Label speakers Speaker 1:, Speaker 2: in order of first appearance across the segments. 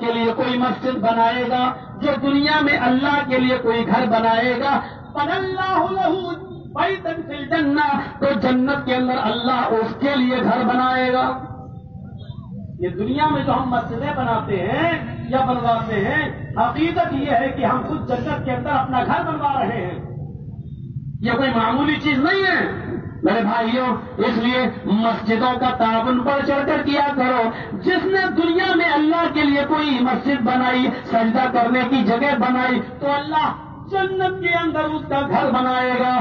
Speaker 1: کے لیے کوئی مسجد بنائے گا، جو دنیا میں اللہ کے لیے کوئی گھر بنائے گا، بَنَى اللَّهُ لَهُ بَيْتًا فِي الْجَنَّةِ، تو جنت کے اندر اللہ اس کے لیے گھر بنائے گا۔ یہ دنیا میں جو ہم مسجدیں بناتے ہیں یا بنواتے ہیں، حقیقت یہ ہے کہ ہم خود جنت کے اندر اپنا گھر بنوا رہے ہیں، یہ کوئی معمولی چیز نہیں ہے میرے بھائیوں۔ اس لیے مسجدوں کا تعاون بڑھ چڑھ کر کیا کرو۔ جس نے دنیا میں اللہ کے لیے کوئی مسجد بنائی، سجدہ کرنے کی جگہ بنائی، تو اللہ جنت کے اندر اس کا گھر بنائے گا۔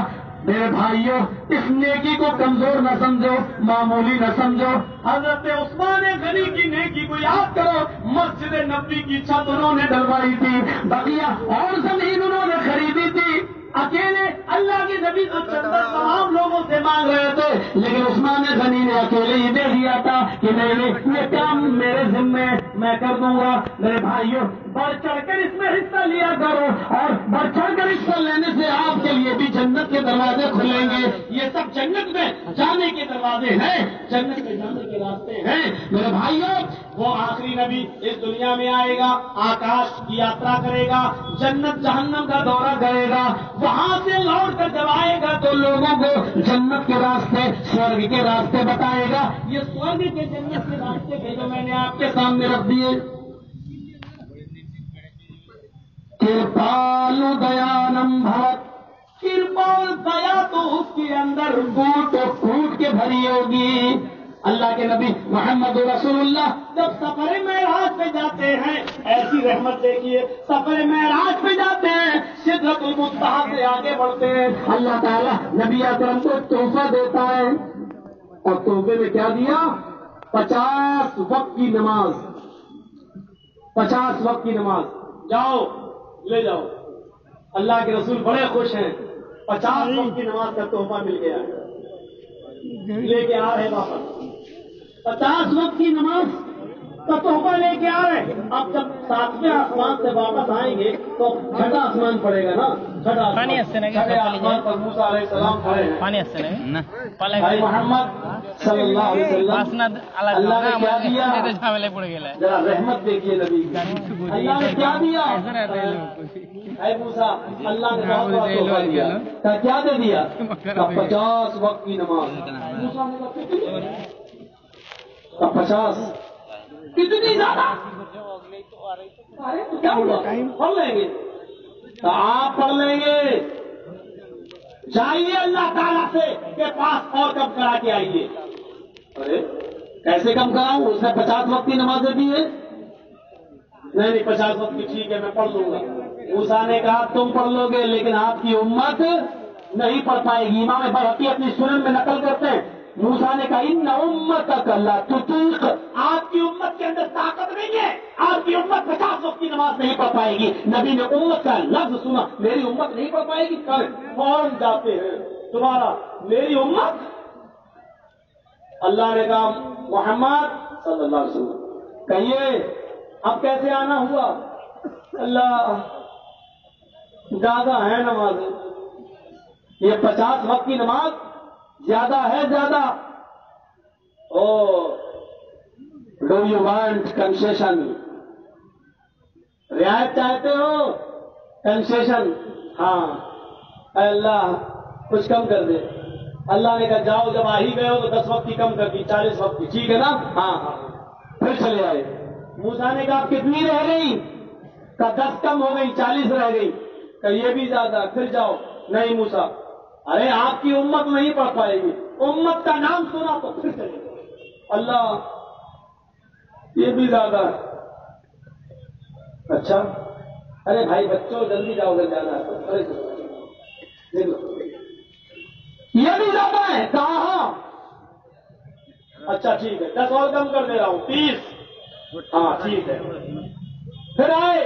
Speaker 1: میرے بھائیوں، اس نیکی کو کمزور نہ سمجھو، معمولی نہ سمجھو۔ حضرت عثمان غنی کی نیکی کو یاد کرو، مسجد نبوی کی چھت انہوں نے ڈلوائی تھی، بقیہ اور زمین انہوں نے خریدی تھی، اکیلے اللہ کے نبی تو چندر تمام لوگوں سے مانگ رہے تھے، لیکن عثمان غنی نے اکیلے ہی دے دیا تھا کہ نہیں، یہ کام میرے ذمے میں کر دوں گا۔ میرے بھائیوں، بڑھ چڑھ کر اس میں حصہ لیا کرو، اور بڑھ چڑھ کر حصہ لینے سے آپ کے لیے بھی جنت کے دروازے کھلیں گے۔ یہ سب جنت میں جانے کے دروازے ہیں، جنت میں جانے کے راستے ہیں۔ میرے بھائیوں، وہ آخری نبی اس دنیا میں آئے گا، آکاش کی یاترا کرے گا، جنت جہنم کا دورہ کرے گا، وہاں سے لوٹ کر جب آئے گا تو لوگوں کو جنت کے راستے، سورگ کے راستے بتائے گا۔ یہ سورگ کے جنت کے راستے تھے جو میں نے آپ کے سامنے رکھ دیے۔ کرپالو دیانم بھرت، کرپال دیا تو اس کے اندر کوٹ کوٹ کے بھری ہوگی۔ اللہ کے نبی محمد رسول اللہ جب سفر معراج پہ جاتے ہیں، ایسی رحمت دیکھیے، سفر معراج پہ جاتے ہیں، سدرۃ المنتہا سے آگے بڑھتے ہیں، اللہ تعالیٰ نبی اکرم کو تحفہ دیتا ہے، اور تحفے میں کیا دیا؟ 50 وقت کی نماز، 50 وقت کی نماز، جاؤ لے جاؤ۔ اللہ کے رسول بڑے خوش ہیں، 50 وقت کی نماز کا تحفہ مل گیا، لے کے آ رہے واپس، 50 وقت کی نماز کا تحفہ لے کے آ رہے۔ اب جب 7ویں آسمان سے واپس آئیں گے تو چھٹا آسمان پڑے گا نا، چھٹا آسمان پر موسیٰ علیہ السلام کھڑے ہیں۔ بھائی محمد صلی اللہ علیہ وسلم، اللہ نے کیا دیا؟ ذرا رحمت دیکھیے نبی کی، اللہ نے کیا دیا؟ اے موسیٰ، اللہ نے بہت بڑا تحفہ دیا، کیا دے دیا؟ 50 وقت کی نماز۔ موسیٰ نے کہا 50، کتنی زیادہ؟ کیا ہوا؟ پڑھ لیں گے تو آپ پڑھ لیں گے، جائیے اللہ تعالیٰ سے کہ پاس اور کم کرا کے آئیے۔ ارے کیسے کم کراؤں؟ اس نے 50 وقت کی نمازیں دی ہے۔ نہیں 50 وقت کی ٹھیک ہے، میں پڑھ لوں گا۔ موسیٰ نے کہا تم پڑھ لو گے لیکن آپ کی امت نہیں پڑھ پائے گی۔ امام بہقی اپنی سنن میں نقل کرتے ہیں، موسیٰ نے کہا ان امتک لا تطیق، آپ کی امت کے اندر طاقت نہیں ہے، آپ کی امت 50 وقت کی نماز نہیں پڑھ پائے گی۔ نبی نے امت کا لفظ سنا، میری امت نہیں پڑھ پائے گی، کل فوراً جاتے ہیں دوبارہ میری امت۔ اللہ نے کہا محمد صلی اللہ علیہ وسلم کہیے اب کیسے آنا ہوا؟ اللہ زیادہ ہے نماز، یہ 50 وقت کی نماز زیادہ ہے، زیادہ۔ او ڈو یو وانٹ کنسیشن؟ رعایت چاہتے ہو؟ کنسیشن؟ ہاں، اے اللہ کچھ کم کر دے۔ اللہ نے کہا جاؤ، جب آ ہی گئے ہو تو 10 وقت کی کم کر دی، 40 وقت کی، ٹھیک ہے نا؟ ہاں ہاں، پھر چلے آئے۔ موسیٰ نے کہا کتنی رہ گئی؟ کہا 10 کم ہو گئی، 40 رہ گئی۔ کہ یہ بھی زیادہ، پھر جاؤ۔ نہیں موسیٰ، ارے آپ کی امت نہیں پڑھ پائے گی، امت کا نام سنا تو پھر چلے گئے۔ اللہ یہ بھی زیادہ ہے۔ اچھا، ارے بھائی بچوں جلدی جاؤ، اگر جانا ہے ارے یہ بھی زیادہ ہے، کہاں؟ اچھا ٹھیک ہے، 10 اور کم کر دے رہا ہوں، 30۔ ہاں ٹھیک ہے، پھر آئے۔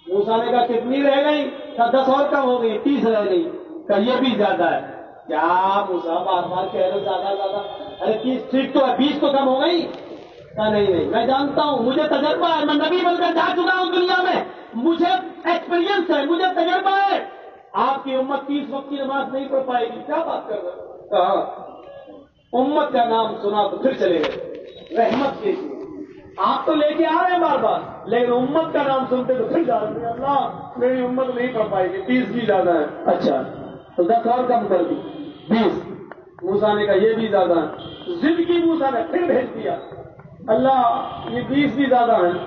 Speaker 1: موسیٰ نے کہا کتنی رہ گئی؟ کہا 10 اور کم ہو گئی، 30 رہ گئی۔ کہ یہ بھی زیادہ ہے۔ کیا موسیٰ بار بار کہہ رہے زیادہ زیادہ؟ ارے 30 ٹھیک تو ہے، 20 تو کم ہو گئی۔ کہا نہیں میں جانتا ہوں، مجھے تجربہ ہے، میں نبی بن کر جا چکا ہوں دنیا میں، مجھے ایکسپیرینس ہے، مجھے تجربہ ہے۔ آپ کی امت 30 وقت کی نماز نہیں پڑھ پائے گی، کیا بات کر رہے ہو؟ کہا امت کا نام سنا تو پھر چلے گئے۔ رحمت دیکھیے،
Speaker 2: آپ تو لے کے آ رہے ہیں بار بار، لیکن امت کا نام سنتے تو پھر جا رہے ہیں اللہ میری امت نہیں پڑھ پائے گی، 30 بھی زیادہ ہے۔ اچھا تو 10 اور کم کر دی، 20۔ موسیٰ نے کہا یہ بھی زیادہ ہے، ضد کی موسیٰ نے پھر بھیج دیا، اللہ یہ 20 بھی زیادہ ہیں۔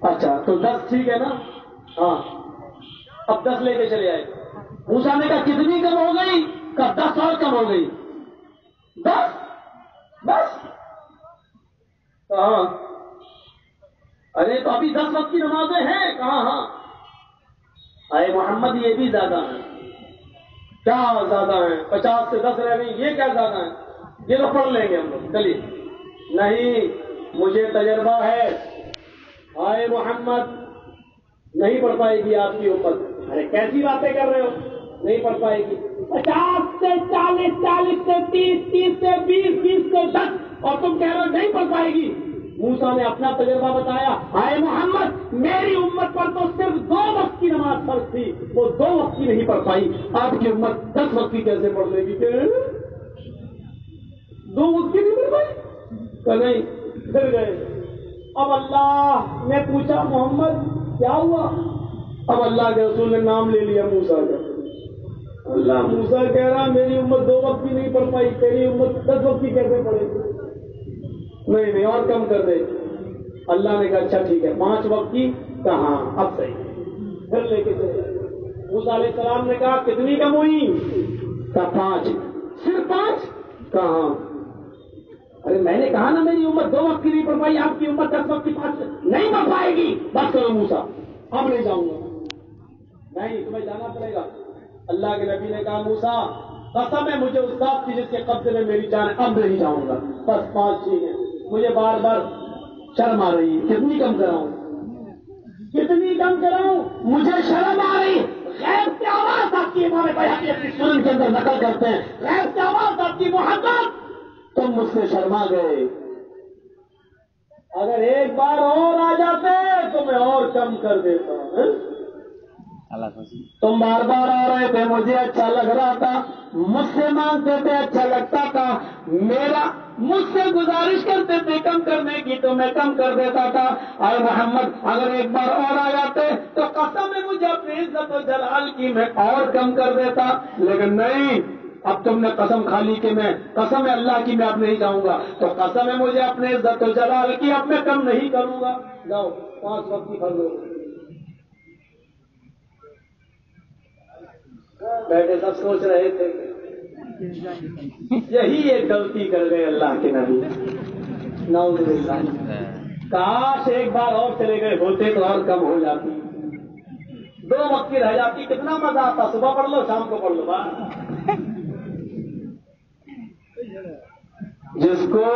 Speaker 2: اچھا تو 10 ٹھیک ہے نا؟ ہاں اب 10 لے کے چلے آئے۔
Speaker 1: موسیٰ نے کہا کتنی کم ہو گئی؟ کہا 10 اور کم ہو گئی۔ 10 بس؟
Speaker 2: کہاں؟ ارے تو ابھی 10 وقت کی نمازیں ہیں کہاں؟ ہاں اے محمد یہ بھی زیادہ ہیں۔ کیا زیادہ ہیں؟ 50 سے 10 رہ گئی، یہ کیا زیادہ ہیں؟ یہ تو پڑھ لیں گے ہم لوگ، چلیے۔ نہیں مجھے تجربہ ہے، آئے محمد نہیں پڑھ پائے گی آپ کی امت۔ ارے کیسی باتیں کر رہے ہو؟ نہیں پڑھ پائے گی۔ 50 سے 40، 40 سے 30، 30 سے 20، 20 سے 10، اور تم کہہ رہے ہو نہیں پڑھ پائے گی۔ موسیٰ نے اپنا تجربہ بتایا، آئے محمد میری امت پر تو صرف 2 وقت کی نماز فرض تھی، وہ 2 وقت کی نہیں پڑھ پائی، آپ کی امت 10 وقت کی کیسے پڑھ لے گی؟ 2 وقت کی نہیں پڑھ پائی؟ کہ نہیں، پھر گئے۔ اب اللہ نے پوچھا محمد کیا ہوا؟ اب اللہ کے رسول نے نام لے لیا موسیٰ کا۔ اللہ موسیٰ کہہ رہا میری امت 2 وقت کی نہیں پڑھ پائی، تیری امت 10 وقت کی کیسے پڑھے گی؟ نہیں اور کم کر دے۔ اللہ نے کہا اچھا ٹھیک ہے 5 وقت کی۔ کہاں اب صحیح، پھر لے کے چلے۔ موسیٰ علیہ السلام نے کہا کتنی کم ہوئی؟ کہا 5۔ صرف 5؟ کہاں؟ ارے میں نے کہا نا میری امت 2 وقت کی نہیں پڑھ پائی، آپ کی امت 10 وقت کی 5 نہیں پڑھ پائے گی۔ بس کرو موسیٰ اب نہیں جاؤں گا۔ نہیں تمہیں جانا پڑے گا۔ اللہ کے نبی نے کہا موسیٰ قسم ہے مجھے اس ذات کی جس کے قبضے میں میری جان ہے، اب نہیں جاؤں گا، بس 5 چیزیں۔ مجھے بار بار شرم آ رہی ہے، کتنی کم کراؤں؟ کتنی کم کراؤں؟ مجھے شرم آ رہی۔ غیب کی آواز آپ کی امام بیہقی اپنی سنن کے اندر نقل کرتے ہیں، غیب کی آواز آپ کی محمد تم مجھ سے شرما گئے، اگر ایک بار اور آ جاتے تو میں اور کم کر دیتا ہوں۔ تم بار بار آ رہے تھے، مجھے اچھا لگ رہا تھا، مجھ سے مانگتے تھے اچھا لگتا تھا، مجھ سے گزارش کرتے تھے کم کرنے کی تو میں کم کر دیتا تھا۔ اے محمد اگر ایک بار اور آ جاتے تو قسم ہے مجھے اپنی عزت و جلال کی میں اور کم کر دیتا، لیکن نہیں، اب تم نے قسم کھا لی کہ میں قسم ہے اللہ کی میں اب نہیں جاؤں گا، تو قسم ہے مجھے اپنے عزت و جلال کی اب میں کم نہیں کروں گا۔ جاؤ 5 وقت کی فرض ہو۔ بیٹھے سب سوچ رہے تھے یہی ایک غلطی کر گئے اللہ کے نبی، نعوذ باللہ، کاش ایک بار اور چلے گئے ہوتے تو اور کم ہو جاتی، 2 وقت کی رہ جاتی، کتنا مزہ آتا، صبح پڑھ لو شام کو پڑھ لو۔ جس کو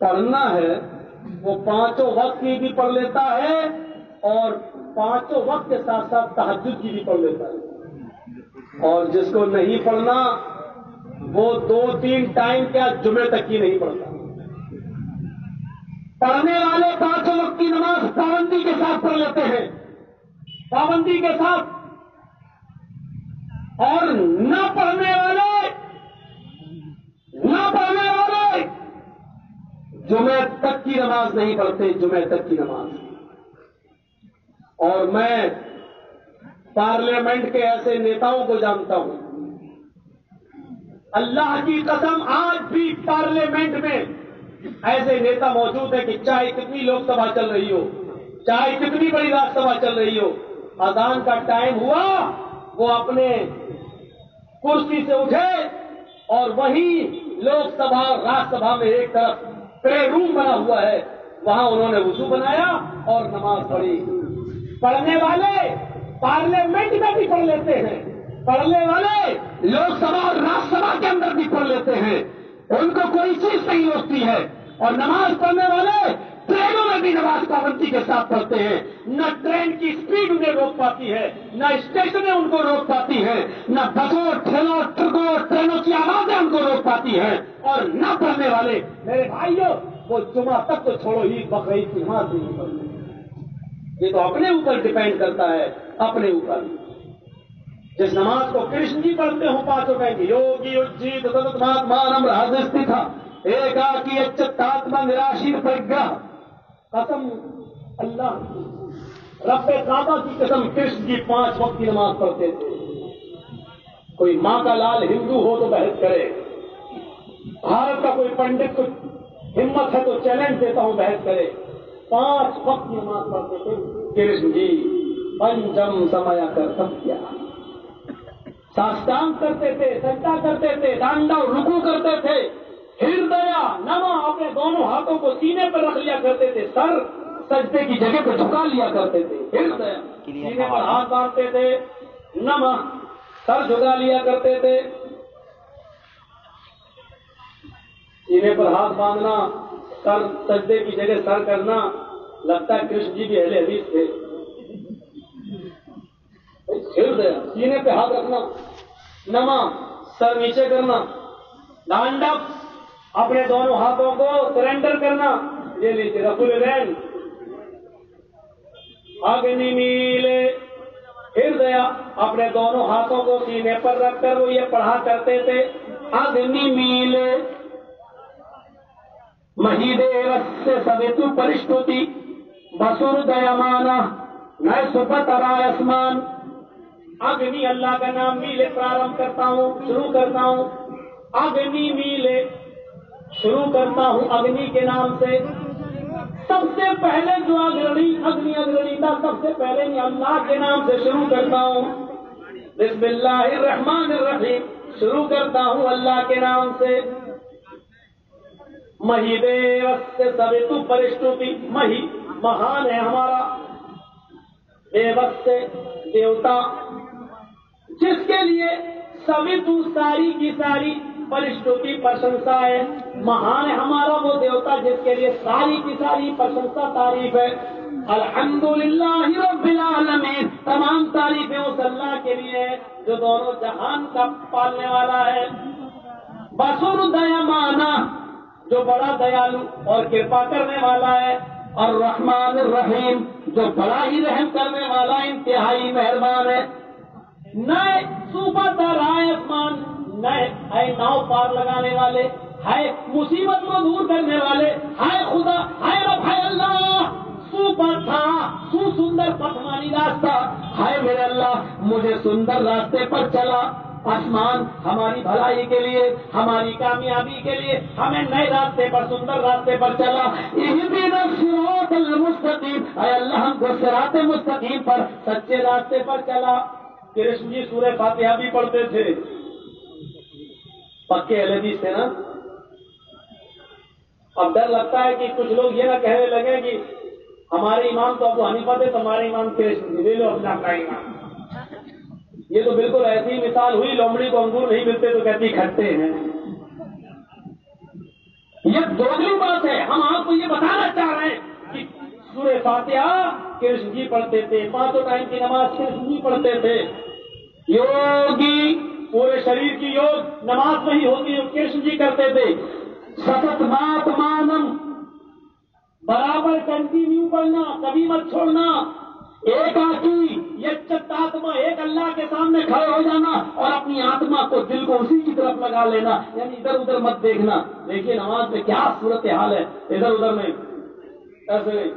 Speaker 2: پڑھنا ہے وہ 5 وقت کی بھی پڑھ لیتا ہے اور 5 وقت کے ساتھ ساتھ تہجد کی بھی پڑھ لیتا ہے، اور جس کو نہیں پڑھنا وہ 2-3 ٹائم کیا جمعے تک کی نہیں پڑھتا۔ پڑھنے والے 5 وقت کی نماز پابندی کے ساتھ پڑھ لیتے ہیں، پابندی کے ساتھ، اور نہ پڑھنے والے جمعے تک کی نماز نہیں پڑھتے، جمعے تک کی نماز۔ اور میں پارلیمنٹ کے ایسے نیتاؤں کو جانتا ہوں، اللہ کی قسم آج بھی پارلیمنٹ میں ایسے نیتا موجود ہیں کہ چاہے کتنی لوک سبھا چل رہی ہو، چاہے کتنی بڑی راج سبھا چل رہی ہو، اذان کا ٹائم ہوا وہ اپنے کرسی سے اٹھے اور وہیں لوک سبھا راج سبھا میں ایک طرف پرے روم بنا ہوا ہے، وہاں انہوں نے وضو بنایا اور نماز پڑھی۔ پڑھنے والے پارلیمنٹ میں بھی پڑھ لیتے ہیں، پڑھنے والے لوک سبھا اور راج سبھا کے اندر بھی پڑھ لیتے ہیں، ان کو کوئی چیز نہیں روکتی ہے، اور نماز پڑھنے والے ٹرینوں میں بھی نماز پابندی کے ساتھ پڑھتے ہیں، نہ ٹرین کی سپیڈ انہیں روک پاتی ہے، نہ اسٹیشنیں ان کو روک پاتی ہیں، نہ بسوں ٹھیلوں ٹرکوں ٹرینوں کی آوازیں ان کو روک پاتی ہیں، اور نہ پڑھنے والے میرے بھائیوں وہ جمعہ تک تو چھوڑو ہی بقرعید کی نماز بھی نہیں پڑھتے۔ یہ تو اپنے اوپر ڈیپینڈ کرتا ہے، اپنے اوپر۔ جس نماز کو کرشن جی پڑھتے ہوں 5 کہیں گے یوگی اجیت سدتماتمانم رہستھا ایکاکی اچتاتما نراشیر پرگرہ قسم اللہ رب کعبہ کی قسم کرشن جی 5 وقت کی نماز پڑھتے تھے. کوئی ماں کا لال ہندو ہو تو بحث کرے, بھارت کا کوئی پنڈت کو ہمت ہے تو چیلنج دیتا ہوں بحث کرے. 5 وقت کی نماز پڑھتے تھے کرشن جی. پنچم سمایا کر سب کیا ساشتانگ کرتے تھے, سجدہ کرتے تھے, ڈانڈا رکوع کرتے تھے. ہردیا نما اپنے دونوں ہاتھوں کو سینے پر رکھ لیا کرتے تھے, سر سجدے کی جگہ پہ جھکا لیا کرتے تھے. ہردیا سینے پر ہاتھ باندھتے تھے, نما سر جھکا لیا کرتے تھے. سینے پر ہاتھ باندھنا, سر سجدے کی جگہ سر کرنا, لگتا ہے کرشن جی بھی اہل حدیث تھے. سینے پہ ہاتھ رکھنا, نما سر نیچے کرنا, ڈانڈپ اپنے دونوں ہاتھوں کو سرینڈر کرنا. یہ لیجیے رسول العین اگنی میلے. ہردیا اپنے دونوں ہاتھوں کو سینے پر رکھ کر وہ یہ پڑھا کرتے تھے اگنی میلے مہیدے رس سویتو پرشتوتی بسور دیامانا نئے سپت آسمان. اگنی اللہ کا نام میلے پرارمب کرتا ہوں, شروع کرتا ہوں. اگنی میلے شروع کرتا ہوں اگنی کے نام سے. سب سے پہلے جو اگنی تھا, سب سے پہلے اللہ کے نام سے شروع کرتا ہوں. بسم اللہ الرحمن الرحیم شروع کرتا ہوں اللہ کے نام سے. مہی دیوس سے سویتو پرشتوتی. مہی مہان ہے ہمارا, دیوس سے دیوتا, جس کے لیے سویتو ساری کی ساری پرشتوں کی پرشنسا ہے. مہان ہے ہمارا وہ دیوتا جس کے لیے ساری کی ساری پرشنسا تعریف ہے. الحمدللہ رب العالمین تمام تعریفیں اس اللہ کے لیے جو دونوں جہان کا پالنے والا ہے. بسور دیامانا جو بڑا دیالو اور کرپا کرنے والا ہے. اور الرحمن الرحیم جو بڑا ہی رحم کرنے والا انتہائی مہربان ہے. نئے صوبہ رائے آسمان, نئے ہے ناؤ پار لگانے والے, ہے مصیبت کو دور کرنے والے, ہے خدا, ہے رب, ہے اللہ. سوپر تھا سو سندر پتمانی راستہ, ہے میرے اللہ مجھے سندر راستے پر چلا. آسمان ہماری بھلائی کے لیے, ہماری کامیابی کے لیے ہمیں نئے راستے پر, سندر راستے پر چلا. اہدنا الصراط المستقیم, اے اللہ ہم کو صراط مستقیم پر, سچے راستے پر چلا. کرشن جی سورہ فاتحہ بھی پڑھتے تھے, پکے اہل حدیث تھے نا. اب ڈر لگتا ہے کہ کچھ لوگ یہ نہ کہنے لگے کہ ہمارے امام تو ابو حنیفہ تھے, تمہارے امام کرشن جی, لے لو اپنا کا امام. یہ تو بالکل ایسی مثال ہوئی, لومڑی کو انگور نہیں ملتے تو کہتی کھٹے ہیں. یہ دوسری بات ہے. ہم آپ کو یہ بتانا چاہ رہے ہیں کہ سورہ فاتحہ کرشن جی پڑھتے تھے, 5 ٹائم کی نماز کرشن جی پڑھتے تھے. یوگی پورے شریر کی یوگ نماز نہیں ہوتی, کرشن جی کرتے تھے. سست مات مانم برابر کنٹینیو پڑھنا, کبھی مت چھوڑنا. ایک آدمی یچتاتما, ایک اللہ کے سامنے کھڑے ہو جانا اور اپنی آتما کو, دل کو اسی کی طرف لگا لینا, یعنی ادھر ادھر مت دیکھنا. دیکھیے نماز میں کیا صورت حال ہے, ادھر ادھر نہیں, ایسے نہیں.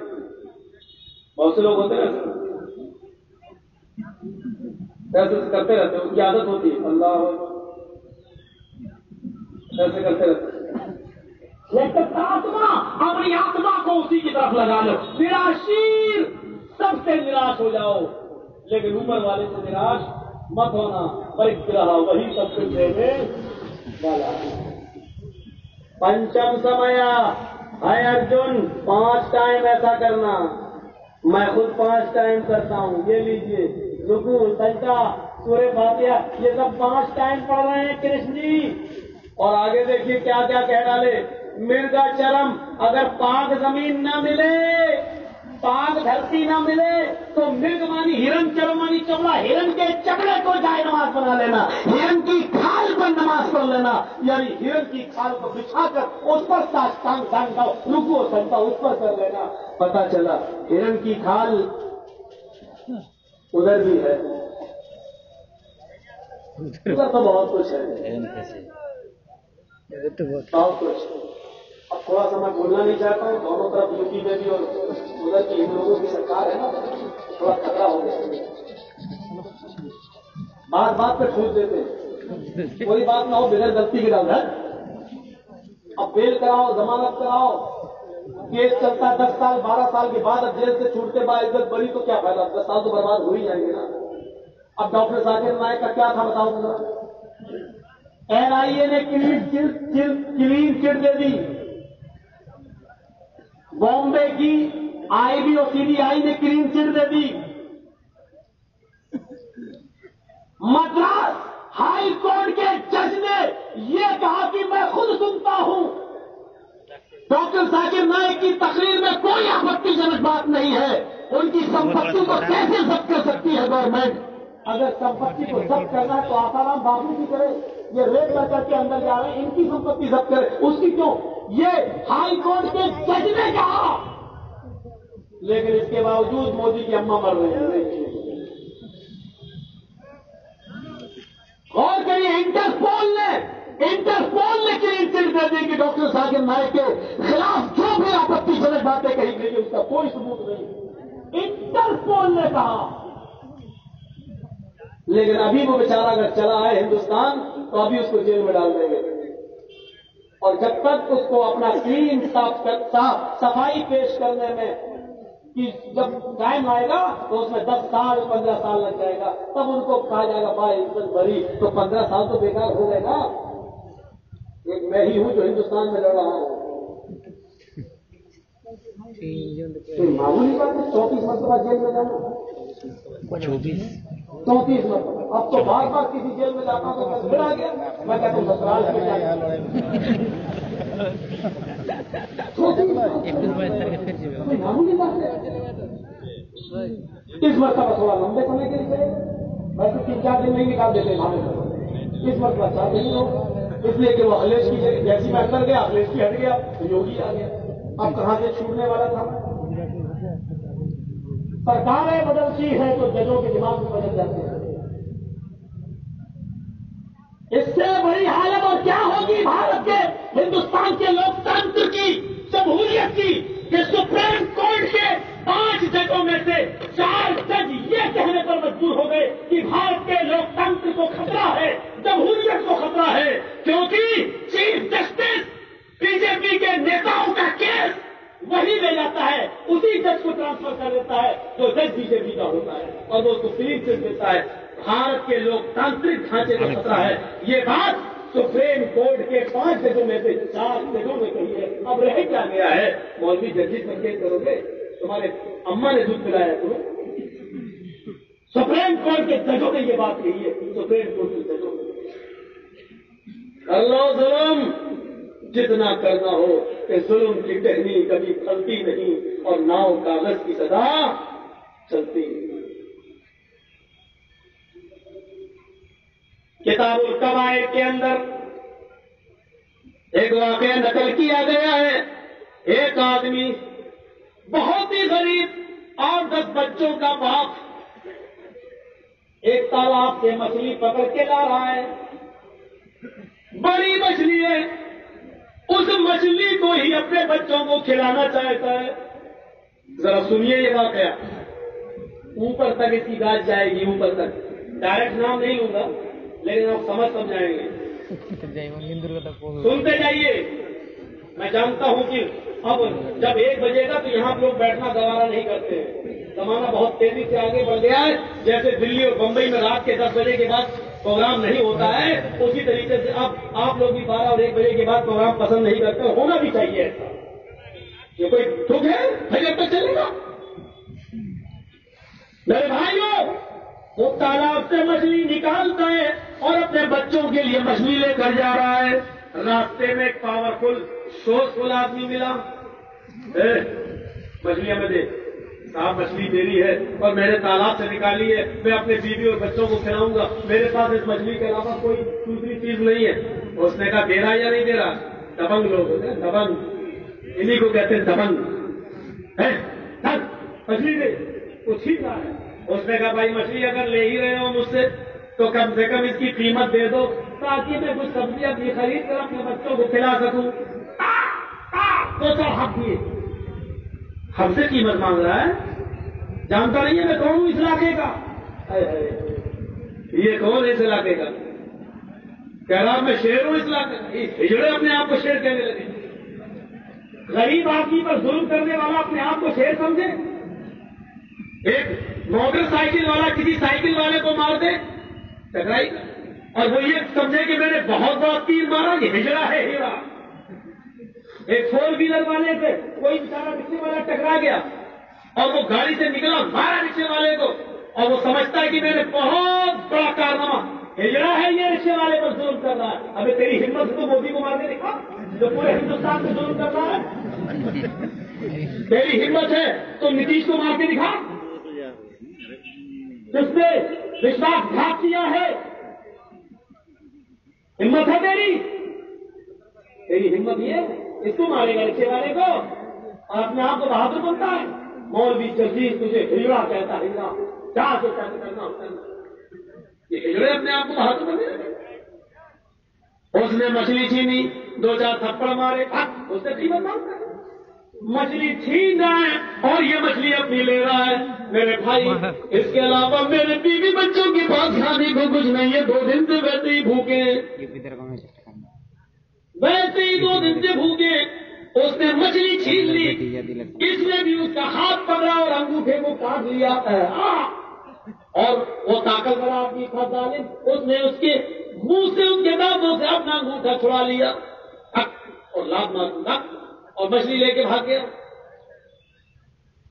Speaker 2: بہت سے لوگ ہوتے ہیں ایسے کرتے رہتے, اس کی عادت ہوتی ہے, اللہ ایسے کرتے رہتے. لیکن آتما, اپنی آتما کو اسی کی طرف لگا لو. نراشیر, سب سے نراش ہو جاؤ, لیکن اوپر والے سے نراش مت ہونا. پرکرہ وہی سب کچھ دینے والا. پنچم سمیا ہے ارجن, 5 ٹائم ایسا کرنا. میں خود 5 ٹائم کرتا ہوں. یہ لیجیے رکوع, سجدہ, سورہ فاتحہ, یہ سب 5 ٹائم پڑھ رہے ہیں کرشن جی. اور آگے دیکھیے کیا کیا کہہ ڈالے. مرگا چرم, اگر پاک زمین نہ ملے, پاک دھرتی نہ ملے تو مرگ مانی ہرن, چرم مانی چمڑا, ہرن کے چمڑے کو جائے نماز بنا لینا, ہرن کی کھال پر نماز پڑھ لینا. یعنی ہرن کی کھال کو بچھا کر اس پر ساشتانگ رکوع سجدہ اس پر کر لینا. پتا چلا ہرن کی کھال ادھر بھی ہے, ادھر تو بہت کچھ ہے, بہت کچھ. اب اب تھوڑا سا میں بولنا نہیں چاہتا ہوں، دونوں طرف یوپی میں بھی اور ادھر کی ان لوگوں کی سرکار ہے نا، تھوڑا خطرہ ہو گیا، بات بات پہ چھوٹ دیتے ہیں، کوئی بات نہ ہو بغیر غلطی کے ڈال ہے. اب بیل کراؤ، ضمانت کراؤ، کیس چلتا ہے 10 سال 12 سال کے بعد، اب جیل سے چھوٹتے بعد عزت بری تو کیا فائدہ، 10 سال تو برباد ہو ہی جائیں گے نا. اب ڈاکٹر ذاکر نائک کا کیا تھا بتاؤ ذرا. NIA نے کلین چٹ دے دی، بامبے کی IB اور CBI نے کلین چٹ دے دی، مدراس ہائی کورٹ کے جج نے یہ کہا کہ میں خود سنتا ہوں ڈاکٹر ذاکر نائک کی تقریر میں کوئی آپتی جنک بات نہیں ہے، ان کی سمپتی کو کیسے ضبط کر سکتی ہے گورنمنٹ؟ اگر سمپتی کو ضبط کرنا ہے تو آسارام بابو کی کرے، یہ ریٹ لے کر کے اندر جا رہے ہیں، ان کی سمپتی ضبط کرے، اس کی کیوں؟ یہ ہائی کورٹ کے جج نے کہا، لیکن اس کے باوجود مودی کی اماں مر رہے ہیں. غور کریے، انٹرپول نے کلین چٹ دے دی کہ ڈاکٹر ذاکر نائک کے خلاف جو بھی آپتی جنک باتیں کہی گئی اس کا کوئی ثبوت نہیں، انٹرپول نے کہا. لیکن ابھی وہ بیچارہ اگر چلا ہے ہندوستان تو ابھی اس کو جیل میں ڈال دیں گے، اور جب تک اس کو اپنا کلین صفائی پیش کرنے میں کہ جب ٹائم آئے گا تو اس میں 10 سال 15 سال لگ جائے گا، تب ان کو کہا جائے گا بھائی عزت بری، تو 15 سال تو بیکار ہو گئے نا. ایک میں ہی ہوں جو ہندوستان میں لڑ رہا ہوں. معمولی بات ہے 34 مرتبہ جیل میں جانا، 34 مرتبہ. اب تو بار بار کسی جیل میں جاتا ہوں تو پھر آ گیا، میں کہتا ہوں سسرال میں جایا. معمولی بات ہے. اس مرتبہ تھوڑا لمبے سمے کے لیے ویسے 3-4 دن نہیں نکال دیتے ہمارے، اس مرتبہ 4 دن ہو، اس لیے کہ وہ اکھلیش کی جیسی میں اندر گیا اکھلیش کی ہٹ گیا تو یوگی آ گیا. اب کہاں سے چھوٹنے والا تھا؟ سرکاریں بدلتی ہیں تو ججوں کے دماغ بھی بدل جاتے ہیں. اس سے بڑی حالت اور کیا ہوگی بھارت کے ہندوستان کے لوکتنتر کی، جمہوریت کی، کہ سپریم کورٹ کے 5 ججوں میں سے 4 جج یہ کہنے پر مجبور ہو گئے کہ بھارت کے لوکتنتر کو خطرہ ہے، جمہوریت کو خطرہ ہے، کیونکہ چیف جسٹس BJP کے نیتاؤں کا کیس وہی لے جاتا ہے، اسی جج کو ٹرانسفر کر دیتا ہے جو جج BJP کا ہوتا ہے، اور وہ اس کو کلین چٹ دیتا ہے. بھارت کے لوکتانترک ڈھانچے کو خطرہ ہے. یہ بات سپریم کورٹ کے 5 ججوں میں سے 4 ججوں نے کہی ہے. اب رہ کیا گیا ہے؟ مولوی ججی سنکیت کرو گے، تمہارے اماں نے دودھ پلایا تمہیں. سپریم کورٹ کے ججوں نے یہ بات کہی ہے، سپریم کورٹ کے ججوں نے. کر لو ظلم جتنا کرنا ہو، کہ ظلم کی ٹہنی کبھی پھلتی نہیں اور ناؤ کاغذ کی سزا چلتی. کتاب القواعد کے اندر ایک واقعہ نقل کیا گیا ہے. ایک آدمی بہت ہی غریب اور 10 بچوں کا باپ ایک تالاب سے مچھلی پکڑ کے لا رہا ہے. بڑی مچھلی ہے، اس مچھلی کو ہی اپنے بچوں کو کھلانا چاہتا ہے. ذرا سنیے یہ واقعہ، اوپر تک اس کی بات جائے گی، اوپر تک. ڈائریکٹ نام نہیں لوں گا لیکن آپ سمجھ جائیں گے. سنتے جائیے. میں جانتا ہوں کہ اب جب 1 بجے گا تو یہاں لوگ بیٹھنا گوارا نہیں کرتے ہیں. زمانہ بہت تیزی سے آگے بڑھ گیا ہے. جیسے دلی اور بمبئی میں رات کے 10 بجے کے بعد پروگرام نہیں ہوتا ہے، اسی طریقے سے اب آپ لوگ بھی 12 اور 1 بجے کے بعد پروگرام پسند نہیں کرتے. ہونا بھی چاہیے ایسا. یہ کوئی ٹھیک ہے بھائی تک چلے گا؟ میرے بھائیوں، وہ تالاب سے مچھلی نکالتا ہے اور اپنے بچوں کے لیے مچھلی لے کر جا رہا ہے. راستے میں ایک پاورفل سورسفل آدمی ملا. مچھلیاں میں دے صاحب، مچھلی میری ہے اور میں نے تالاب سے نکالی ہے، میں اپنے بیوی اور بچوں کو کھلاؤں گا، میرے پاس اس مچھلی کے علاوہ کوئی دوسری چیز نہیں ہے. اس نے کہا دے رہا یا نہیں دے رہا؟ دبنگ لوگ ہوتے ہیں، دبنگ، انہیں کو کہتے ہیں دبنگ. مچھلی دے. وہ چھین رہا ہے. اس نے کہا بھائی مچھلی اگر لے ہی رہے ہو مجھ سے تو کم سے کم اس کی قیمت دے دو تاکہ میں کچھ سبزیاں بھی خرید کر اپنے بچوں کو کھلا سکوں. تو سر حق دیے. ہم سے قیمت مانگ رہا ہے, جانتا نہیں ہے میں کون ہوں اس علاقے کا. یہ کون ہے اس علاقے کا؟ کہہ رہا میں شیر ہوں اس علاقے کا. ہجڑے اپنے آپ کو شیر کہنے لگے. غریب آدمی پر ظلم کرنے والا اپنے آپ کو شیر سمجھے. ایک موٹر سائیکل والا کسی سائیکل والے کو مار دے ٹکرائی, اور وہ یہ سمجھے کہ میں نے بہت بڑا تیر مارا, یہ ہجڑا ہے ہیرا. ایک 4 ویلر والے سے کوئی بیچارہ رکشے والا ٹکرا گیا اور وہ گاڑی سے نکلا, مارا رکشے والے کو, اور وہ سمجھتا ہے کہ میں نے بہت بڑا کارنامہ, ہجڑا ہے یہ رکشے والے پر ظلم کر رہا ہے. ابھی تیری ہمت سے تو مودی کو مار کے دکھا جو پورے ہندوستان سے ظلم کر رہا ہے. تیری ہمت ہے تو نتیش کو مار کے دکھا جس نے وشواس گھات کیا ہے. ہمت ہے تیری, تیری ہمت یہ اس کو مارے گا رکشے والے کو, اور اپنے آپ کو بہادر بنتا ہے. مولوی جزیز تجھے ہجڑا کہتا ہے, ہجڑا کیا سوچا کرنا ہوتا ہے. یہ ہجڑے اپنے آپ کو بہادر بنے لگے. اس نے مچھلی چھینی, 2-4 تھپڑ مارے, اس نے قیمت مانگتا ہے. مچھلی چھین رہا ہے اور یہ مچھلی اپنی لے رہا ہے. میرے بھائی اس کے علاوہ میرے بیوی بچوں کے پاس کھانے کو کچھ نہیں ہے, 2 دن سے ویسے ہی بھوکے ہیں, ویسے ہی 2 دن سے بھوکے. اس نے مچھلی چھین لی, اس نے بھی اس کا ہاتھ پکڑا اور انگوٹھے کو کاٹ لیا. اور وہ طاقتور آدمی تھا ظالم, اس نے اس کے منہ سے, اس کے دانتوں سے اپنا انگوٹھا چھڑا لیا اور لات مار اور مچھلی لے کے بھاگ گیا.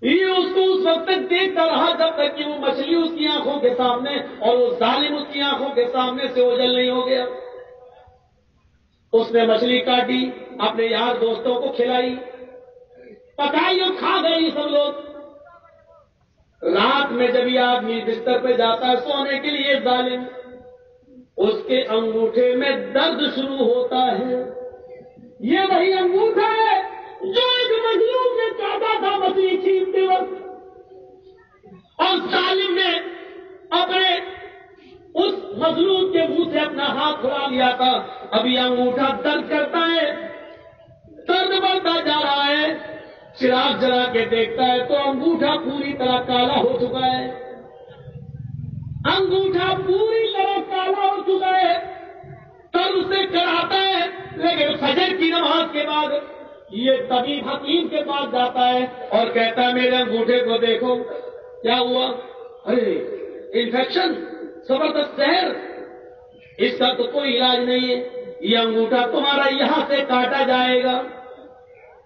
Speaker 2: یہ اس کو اس وقت تک دیکھتا رہا جب تک کہ وہ مچھلی اس کی آنکھوں کے سامنے اور وہ ظالم اس کی آنکھوں کے سامنے سے اوجھل نہیں ہو گیا. اس نے مچھلی کاٹی, اپنے یار دوستوں کو کھلائی, پکائی اور کھا گئی سب لوگ. رات میں جب یہ آدمی بستر پہ جاتا ہے سونے کے لیے, ظالم اس کے انگوٹھے میں درد شروع ہوتا ہے. یہ وہی انگوٹھا ہے جو ایک مظلوم نے کاٹا تھا مچھلی چھینتے وقت, اور ظالم نے اپنے اس مظلوم کے منہ سے اپنا ہاتھ چھڑا لیا تھا. ابھی انگوٹھا درد کرتا ہے, درد بڑھتا جا رہا ہے. چراغ جلا کے دیکھتا ہے تو انگوٹھا پوری طرح کالا ہو چکا ہے. انگوٹھا پوری طرح کالا ہو چکا ہے. تب اسے کراتا ہے, لیکن فجر کی نماز کے بعد یہ طبیب حکیم کے پاس جاتا ہے اور کہتا ہے میرے انگوٹھے کو دیکھو کیا ہوا. ارے انفیکشن, زبردست زہر, اس کا تو کوئی علاج نہیں ہے. یہ انگوٹھا تمہارا یہاں سے کاٹا جائے گا,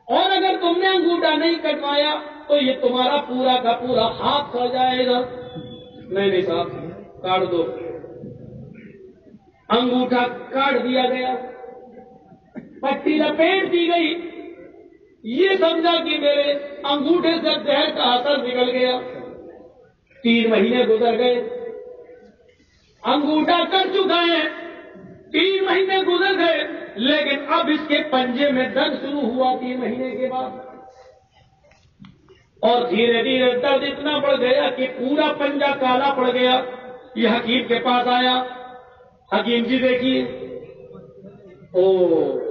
Speaker 2: اور اگر تم نے انگوٹھا نہیں کٹوایا تو یہ تمہارا پورا کا پورا ہاتھ کھا جائے گا. نہیں صاحب کاٹ دو. انگوٹھا کاٹ دیا گیا, پٹی لپیٹ دی گئی. یہ سمجھا کہ میرے انگوٹھے سے زہر کا اثر نکل گیا. 3 مہینے گزر گئے, انگوٹھا کٹ چکا ہے, 3 مہینے گزر گئے, لیکن اب اس کے پنجے میں درد شروع ہوا 3 مہینے کے بعد. اور دھیرے دھیرے درد اتنا بڑھ گیا کہ پورا پنجہ کالا پڑ گیا. یہ حکیم کے پاس آیا, حکیم جی دیکھیے,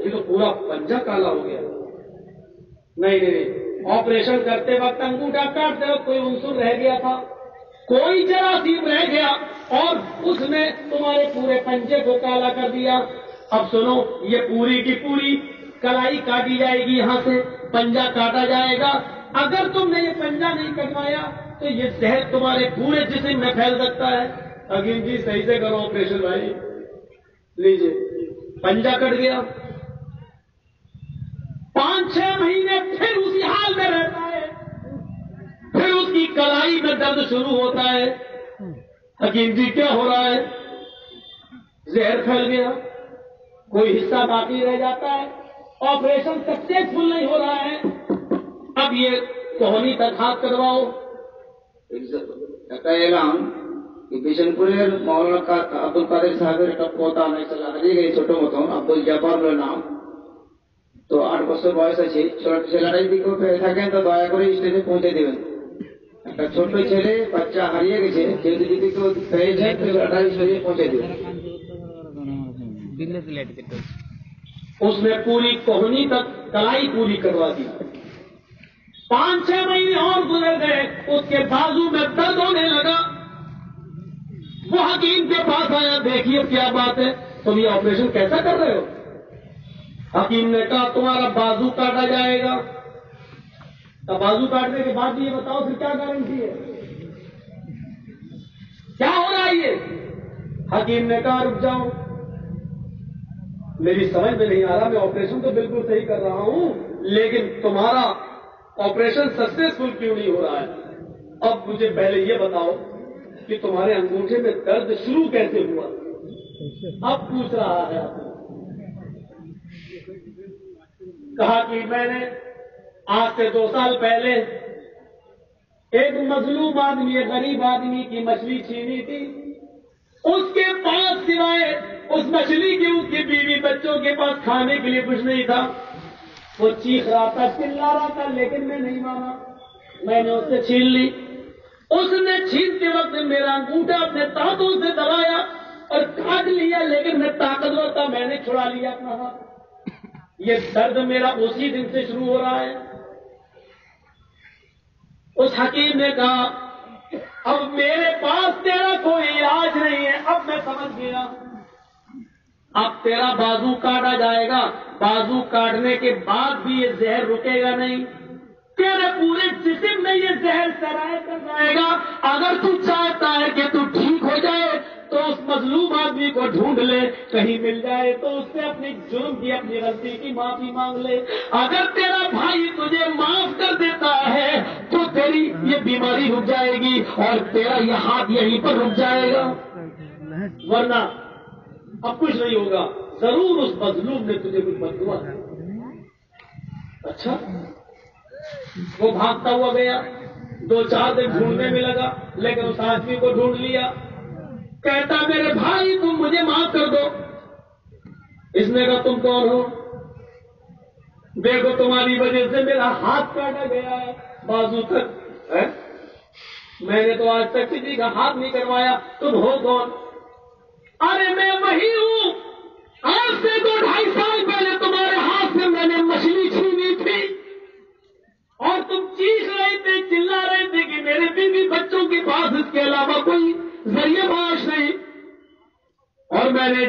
Speaker 2: یہ تو پورا پنجہ کالا ہو گیا. نہیں, آپریشن کرتے وقت انگوٹھا کاٹتے وقت کوئی عنصر رہ گیا تھا, کوئی جراثیم رہ گیا اور اس نے تمہارے پورے پنجے کو کالا کر دیا. اب سنو, یہ پوری کی پوری کلائی کاٹی جائے گی, یہاں سے پنجہ کاٹا جائے گا. اگر تم نے یہ پنجہ نہیں کٹوایا تو یہ زہر تمہارے پورے جسم میں پھیل سکتا ہے. حکیم جی صحیح سے کرو آپریشن بھائی. لیجیے, پنجہ کٹ گیا. 5-6 مہینے پھر اسی حال میں رہتا ہے, پھر اس کی کلائی میں درد شروع ہوتا ہے. حکیم جی کیا ہو رہا ہے؟ زہر پھیل گیا, کوئی حصہ باقی رہ جاتا ہے, آپریشن سکسیسفل نہیں ہو رہا ہے. اب یہ کوہنی تک ہاتھ کرواؤ.
Speaker 3: এলাম বিশনপুরের মৌলানা আব্দুল কাদের সাহেবের একটা পোতা নাই চলে হারিয়ে গেছে ছোট মতন, আব্দুল জাফর বলে নাম. তো 8 বছর বয়স আছে. ছেলেটা যদি কেউ পেয়ে থাকেন তো দয়া করে স্টেজে পৌঁছে দেবেন. একটা ছোট ছেলে বাচ্চা হারিয়ে গেছে, কেউ যদি কেউ পেয়েছেন তো স্টেজে পৌঁছে দেবেন.
Speaker 2: اس نے پوری کوہنی تک کلائی پوری کروا دی. 5-6 مہینے اور گزر گئے, اس کے بازو میں درد ہونے لگا. وہ حکیم کے پاس آیا, دیکھیے کیا بات ہے, تم یہ آپریشن کیسا کر رہے ہو؟ حکیم نے کہا تمہارا بازو کاٹا جائے گا. بازو کاٹنے کے بعد یہ بتاؤ پھر کیا گارنٹی ہے, کیا ہو رہا ہے یہ؟ حکیم نے کہا رک جاؤ, میری سمجھ میں نہیں آ رہا, میں آپریشن تو بالکل صحیح کر رہا ہوں, لیکن تمہارا آپریشن سکسیسفل کیوں نہیں ہو رہا ہے؟ اب مجھے پہلے یہ بتاؤ کہ تمہارے انگوٹھے میں درد شروع کیسے ہوا؟ اب پوچھ رہا ہے. کہا کہ میں نے آج سے 2 سال پہلے ایک مظلوم آدمی, غریب آدمی کی مچھلی چھینی تھی. اس کے پاس سوائے اس مچھلی کی اس کی بیوی بچوں کے پاس کھانے کے لیے کچھ نہیں تھا. وہ چیخ رہا تھا, چلا رہا تھا, لیکن میں نہیں مانا. میں نے اس سے چھین لی. اس نے چھینتے وقت میرا انگوٹھا اپنے دانتوں سے دبایا اور کاٹ لیا, لیکن میں طاقتور تھا, میں نے چھڑا لیا اپنا ہاتھ. یہ درد میرا اسی دن سے شروع ہو رہا ہے. اس حکیم نے کہا اب میرے پاس تیرا کوئی علاج نہیں ہے. اب میں سمجھ گیا, اب تیرا بازو کاٹا جائے گا. بازو کاٹنے کے بعد بھی یہ زہر رکے گا نہیں, تیرے پورے جسم میں یہ زہر سرایت کر جائے گا. اگر تو چاہتا ہے کہ تو ٹھیک ہو جائے تو اس مظلوم آدمی کو ڈھونڈ لے, کہیں مل جائے تو اس سے اپنی جرم کی, اپنی غلطی کی معافی مانگ لے. اگر تیرا بھائی تجھے معاف کر دیتا ہے تو تیری یہ بیماری رک جائے گی اور تیرا یہ ہاتھ یہیں پر رک جائے گا, ورنہ اب کچھ نہیں ہوگا. ضرور اس مظلوم نے تجھے کچھ بددعا ہے. اچھا, وہ بھاگتا ہوا گیا. 2-4 دن ڈھونڈنے میں لگا, لیکن اس آدمی کو ڈھونڈ لیا. کہتا میرے بھائی تم مجھے معاف کر دو. اس نے کہا تم کون ہو؟ دیکھو تمہاری وجہ سے میرا ہاتھ کاٹا گیا ہے بازو تک. میں نے تو آج تک کسی کا ہاتھ نہیں کروایا. تم ہو کون؟ ارے میں وہی ہوں, آج سے 2-2.5 سال پہلے تمہارے ہاتھ سے میں نے مچھلی چھینی تھی اور تم چیخ رہے تھے, چلا رہے تھے کہ میرے بیوی بچوں کے پاس اس کے علاوہ کوئی ذریعہ معاش نہیں, اور میں نے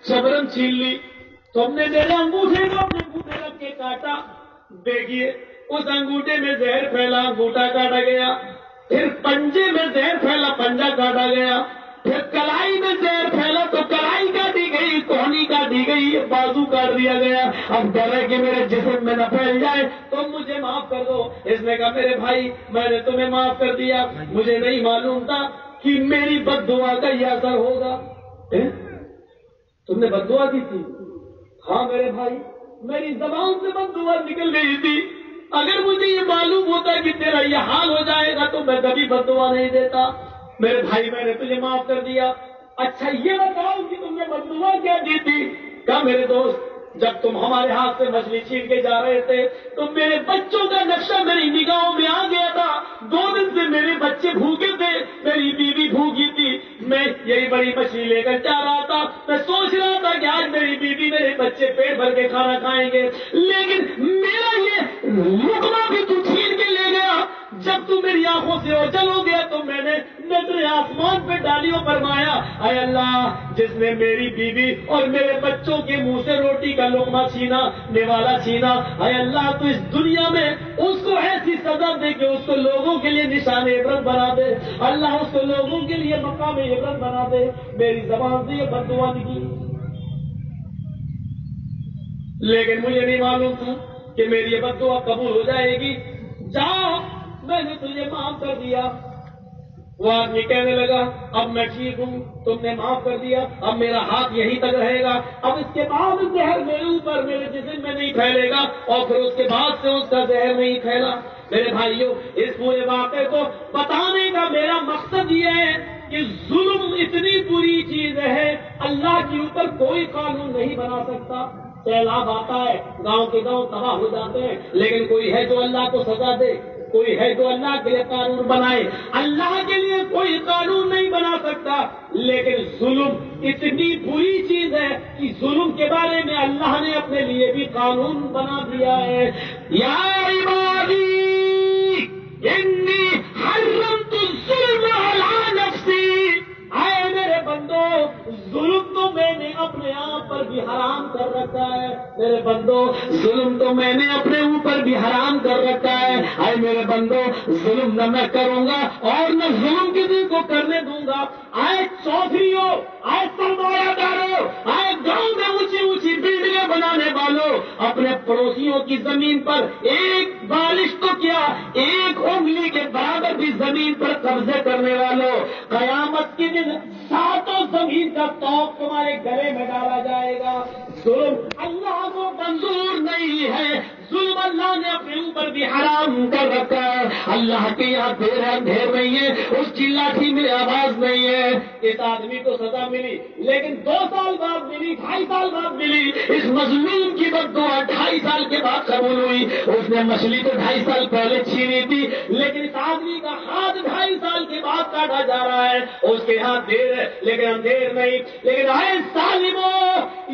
Speaker 2: جبرن چھین لی. تم نے میرے انگوٹھے کو اپنے منہ میں رکھ کے کاٹا. دیکھیے اس انگوٹھے میں زہر پھیلا, انگوٹھا کاٹا گیا. پھر پنجے میں زہر پھیلا, پنجا کاٹا گیا. پھر کلائی میں زہر پھیلا تو کلائی کاٹی گئی, کوہنی کاٹی گئی, بازو کاٹ دیا گیا. اب ڈر ہے کہ میرے جسم میں نہ پھیل جائے, تم مجھے معاف کر دو. اس نے کہا میرے بھائی میں نے تمہیں معاف کر دیا, مجھے نہیں معلوم تھا کہ میری بد دعا کا یہ اثر ہوگا. تم نے بد دعا کی تھی؟ ہاں میرے بھائی, میری زبان سے بد دعا نکل گئی تھی. اگر مجھے یہ معلوم ہوتا کہ تیرا یہ حال ہو جائے گا تو میں کبھی بد دعا نہیں دیتا. میرے بھائی میں نے تجھے معاف کر دیا. اچھا یہ بتاؤ کہ تم نے بد دعا کیا دی تھی؟ کہا میرے دوست جب تم ہمارے ہاتھ سے مچھلی چھین کے جا رہے تھے تو میرے بچوں کا نقشہ میری نگاہوں میں آ گیا تھا. 2 دن سے میرے بچے بھوکے تھے, میری بیوی بھوکی تھی. میں یہی بڑی مچھلی لے کر جا رہا تھا. میں سوچ رہا تھا کہ آج میری بیوی میرے بچے پیٹ بھر کے کھانا کھائیں گے, لیکن میرا یہ لقمہ بھی تو چھین کے لے گیا. جب تو میری آنکھوں سے اوجھل ہو گیا تو میں نے نظر آسمان پہ ڈالی اور فرمایا اے اللہ, جس نے میری بیوی اور میرے بچوں کے منہ سے روٹی کا لقمہ چھینا, نوالا چھینا, اے اللہ تو اس دنیا میں اس کو ایسی سزا دے کہ اس کو لوگوں کے لیے نشان عبرت بنا دے. اللہ اس کو لوگوں کے لیے مقام عبرت بنا دے. میری زبان سے یہ بد دعا نکلی, لیکن مجھے نہیں معلوم تھا کہ میری یہ بد دعا قبول ہو جائے گی. جاؤ میں نے تجھے معاف کر دیا. وہ آدمی کہنے لگا اب میں ٹھیک ہوں, تم نے معاف کر دیا, اب میرا ہاتھ یہیں تک رہے گا. اب اس کے بعد زہر میرے اوپر میرے جسم میں نہیں پھیلے گا, اور پھر اس کے بعد سے اس کا زہر نہیں پھیلا. میرے بھائیوں, اس پورے واقعے کو بتانے کا میرا مقصد یہ ہے کہ ظلم اتنی بری چیز ہے, اللہ کے اوپر کوئی قانون نہیں بنا سکتا. سیلاب آتا ہے, گاؤں کے گاؤں تباہ ہو جاتے ہیں, لیکن کوئی ہے جو اللہ کو سزا دے؟ کوئی ہے جو اللہ کے لیے قانون بنائے؟ اللہ کے لیے کوئی قانون نہیں بنا سکتا، لیکن ظلم اتنی بری چیز ہے کہ ظلم کے بارے میں اللہ نے اپنے لیے بھی قانون بنا دیا ہے۔ یا عبادی انی حرمت الظلم علی نفسی، اے میرے بندو ظلم تو میں نے اپنے آپ پر بھی حرام کر رکھا ہے، میرے بندو ظلم تو میں نے اپنے اوپر بھی حرام کر رکھا ہے، اے میرے بندو ظلم نہ میں کروں گا اور نہ ظلم کسی کو کرنے دوں گا۔ اے چودھریوں، اے سرمایہ داروں، اے گاؤں میں اونچی اونچی بلڈنگیں بنانے والوں، اپنے پڑوسیوں کی زمین پر ایک بالش تو کیا ایک انگلی کے برابر بھی زمین پر قبضے کرنے والوں، قیامت کے دن ساتوں زمین کا توق تمہارے گلے میں ڈالا جائے گا۔ ظلم اللہ کو منظور نہیں ہے، ظلم اللہ نے اپنے اوپر بھی حرام کر رکھا ہے۔ اللہ کے یہاں دیر اندھیر نہیں ہے، اس کی لاٹھی میں آواز نہیں ہے۔ اس آدمی کو سزا ملی لیکن 2 سال بعد ملی، 2.5 سال بعد ملی۔ اس مظلوم کی بد دعا 2.5 سال کے بعد قبول ہوئی۔ اس نے مچھلی تو 2.5 سال پہلے چھینی تھی، لیکن اس آدمی کا ہاتھ 2.5 سال کے بعد کاٹا جا رہا ہے۔ اس کے ہاتھ دیر ہے لیکن اندھیر نہیں۔ لیکن اے ظالموں،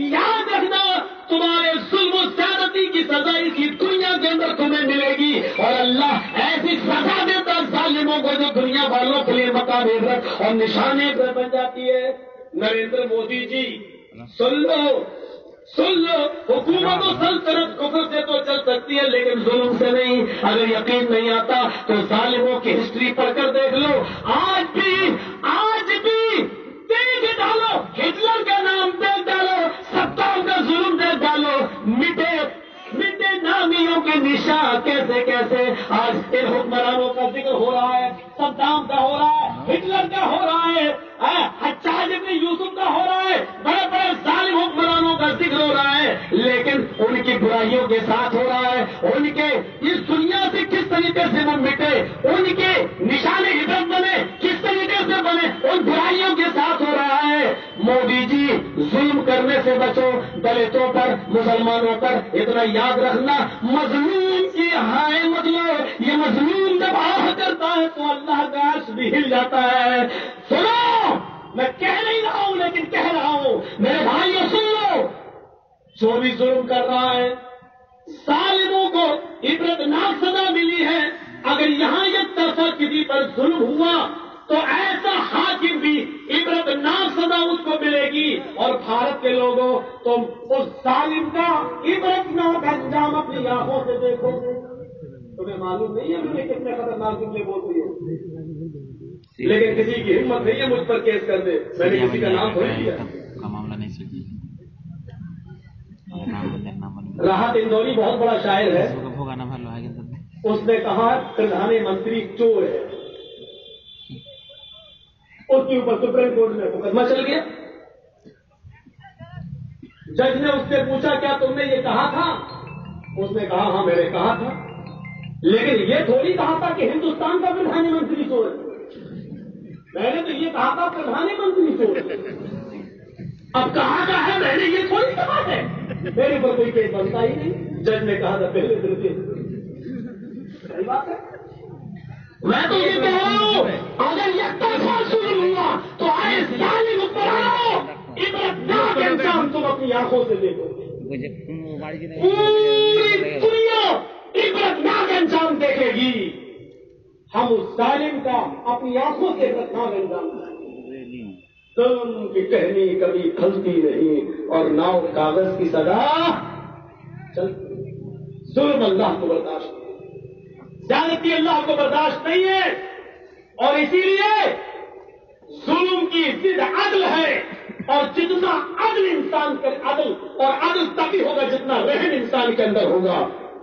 Speaker 2: یاد رکھنا تمہارے ظلم و زیادتی کی سزا اسی دنیا کے اندر تمہیں ملے گی، اور اللہ ایسی سزا دیتا ظالموں کو جو دنیا والوں کے لیے مقام عبرت اور نشان عبرت بن جاتی ہے۔ نریندر مودی جی سن لو، حکومت و سلطنت کفر سے تو چل سکتی ہے لیکن ظلم سے نہیں۔ اگر یقین نہیں آتا تو ظالموں کی ہسٹری پڑھ کر دیکھ لو، آج بھی دیکھ ڈالو، ہٹلر کا نام دیکھ ڈالو، ستاؤں کا ظلم دیکھ ڈالو، مٹے نامیوں کے نشان کیسے آج ان حکمرانوں کا ذکر ہو رہا ہے، صدام کا ہو رہا ہے، ہٹلر کا ہو رہا ہے، حجاج ابن یوسف کا ہو رہا ہے، بڑے بڑے ظالم حکمرانوں کا ذکر ہو رہا ہے، لیکن ان کی برائیوں کے ساتھ ہو رہا ہے۔ ان کے اس دنیا سے کس طریقے سے وہ مٹے، ان کے نشان عبرت بنے کس طریقے سے بنے، ان برائیوں کے ساتھ ہو رہا ہے۔ مودی جی ظلم کرنے سے بچو، دلتوں پر، مسلمانوں پر۔ اتنا یاد رکھنا، مظلوم کی ہائے مطلب یہ مظلوم جب آہ کرتا ہے تو اللہ کا عرش بھی ہل جاتا ہے۔ سنو، میں کہہ نہیں رہا ہوں لیکن کہہ رہا ہوں، میرے بھائیو سن لو، جو بھی ظلم کر رہا ہے ظالموں کو عبرتناک سزا ملی ہے۔ اگر یہاں یک طرفہ کسی پر ظلم ہوا تو ایسا حاکم بھی عبرتناک سزا اس کو ملے گی، اور بھارت کے لوگوں تم اس ظالم کا عبرتناک انجام اپنی آنکھوں سے دیکھو گے۔ تمہیں معلوم نہیں ہے مجھے کتنے خطرناک جملے بولتی ہے، لیکن کسی کی ہمت نہیں ہے مجھ پر کیس کر دے۔ میں نے کسی کا نام تھوڑی لیا۔ راحت اندوری بہت بڑا شاعر ہے، اس نے کہا پردھان منتری چور ہے، اس کے اوپر سپریم کورٹ میں مقدمہ چل گیا۔ جج نے اس سے پوچھا کیا تم نے یہ کہا تھا؟ اس نے کہا ہاں میں نے کہا تھا، لیکن یہ تھوڑی کہا تھا کہ ہندوستان کا پردھان منتری چور ہے، میں نے تو یہ کہا تھا پردھان منتری چور ہے۔ اب کہاں کا ہے میں نے یہ تھوڑی کہا ہے، میرے پر کوئی کیس بنتا ہی نہیں۔ جج نے کہا تھا پہلے دن صحیح بات ہے، میں تو یہ کہہ رہا ہوں اگر یک طرفہ ظلم ہوا تو آئے ظالم حکمرانوں عبرتناک انجام تم اپنی آنکھوں سے دیکھو گے، پوری دنیا عبرتناک انجام دیکھے گی۔ ہم اس ظالم کا اپنی آنکھوں سے عبرتناک انجام دیکھیں گے۔ ظلم کی کہنی کبھی پھلتی نہیں اور نہ کاغذ کی سزا چلتی۔ ظلم اللہ کو برداشت نہیں، زیادتی اللہ کو برداشت نہیں ہے، اور اسی لیے ظلم کی ضد عدل ہے، اور جتنا عدل انسان کا عدل اور عدل تبھی ہوگا جتنا رحم انسان کے اندر ہوگا۔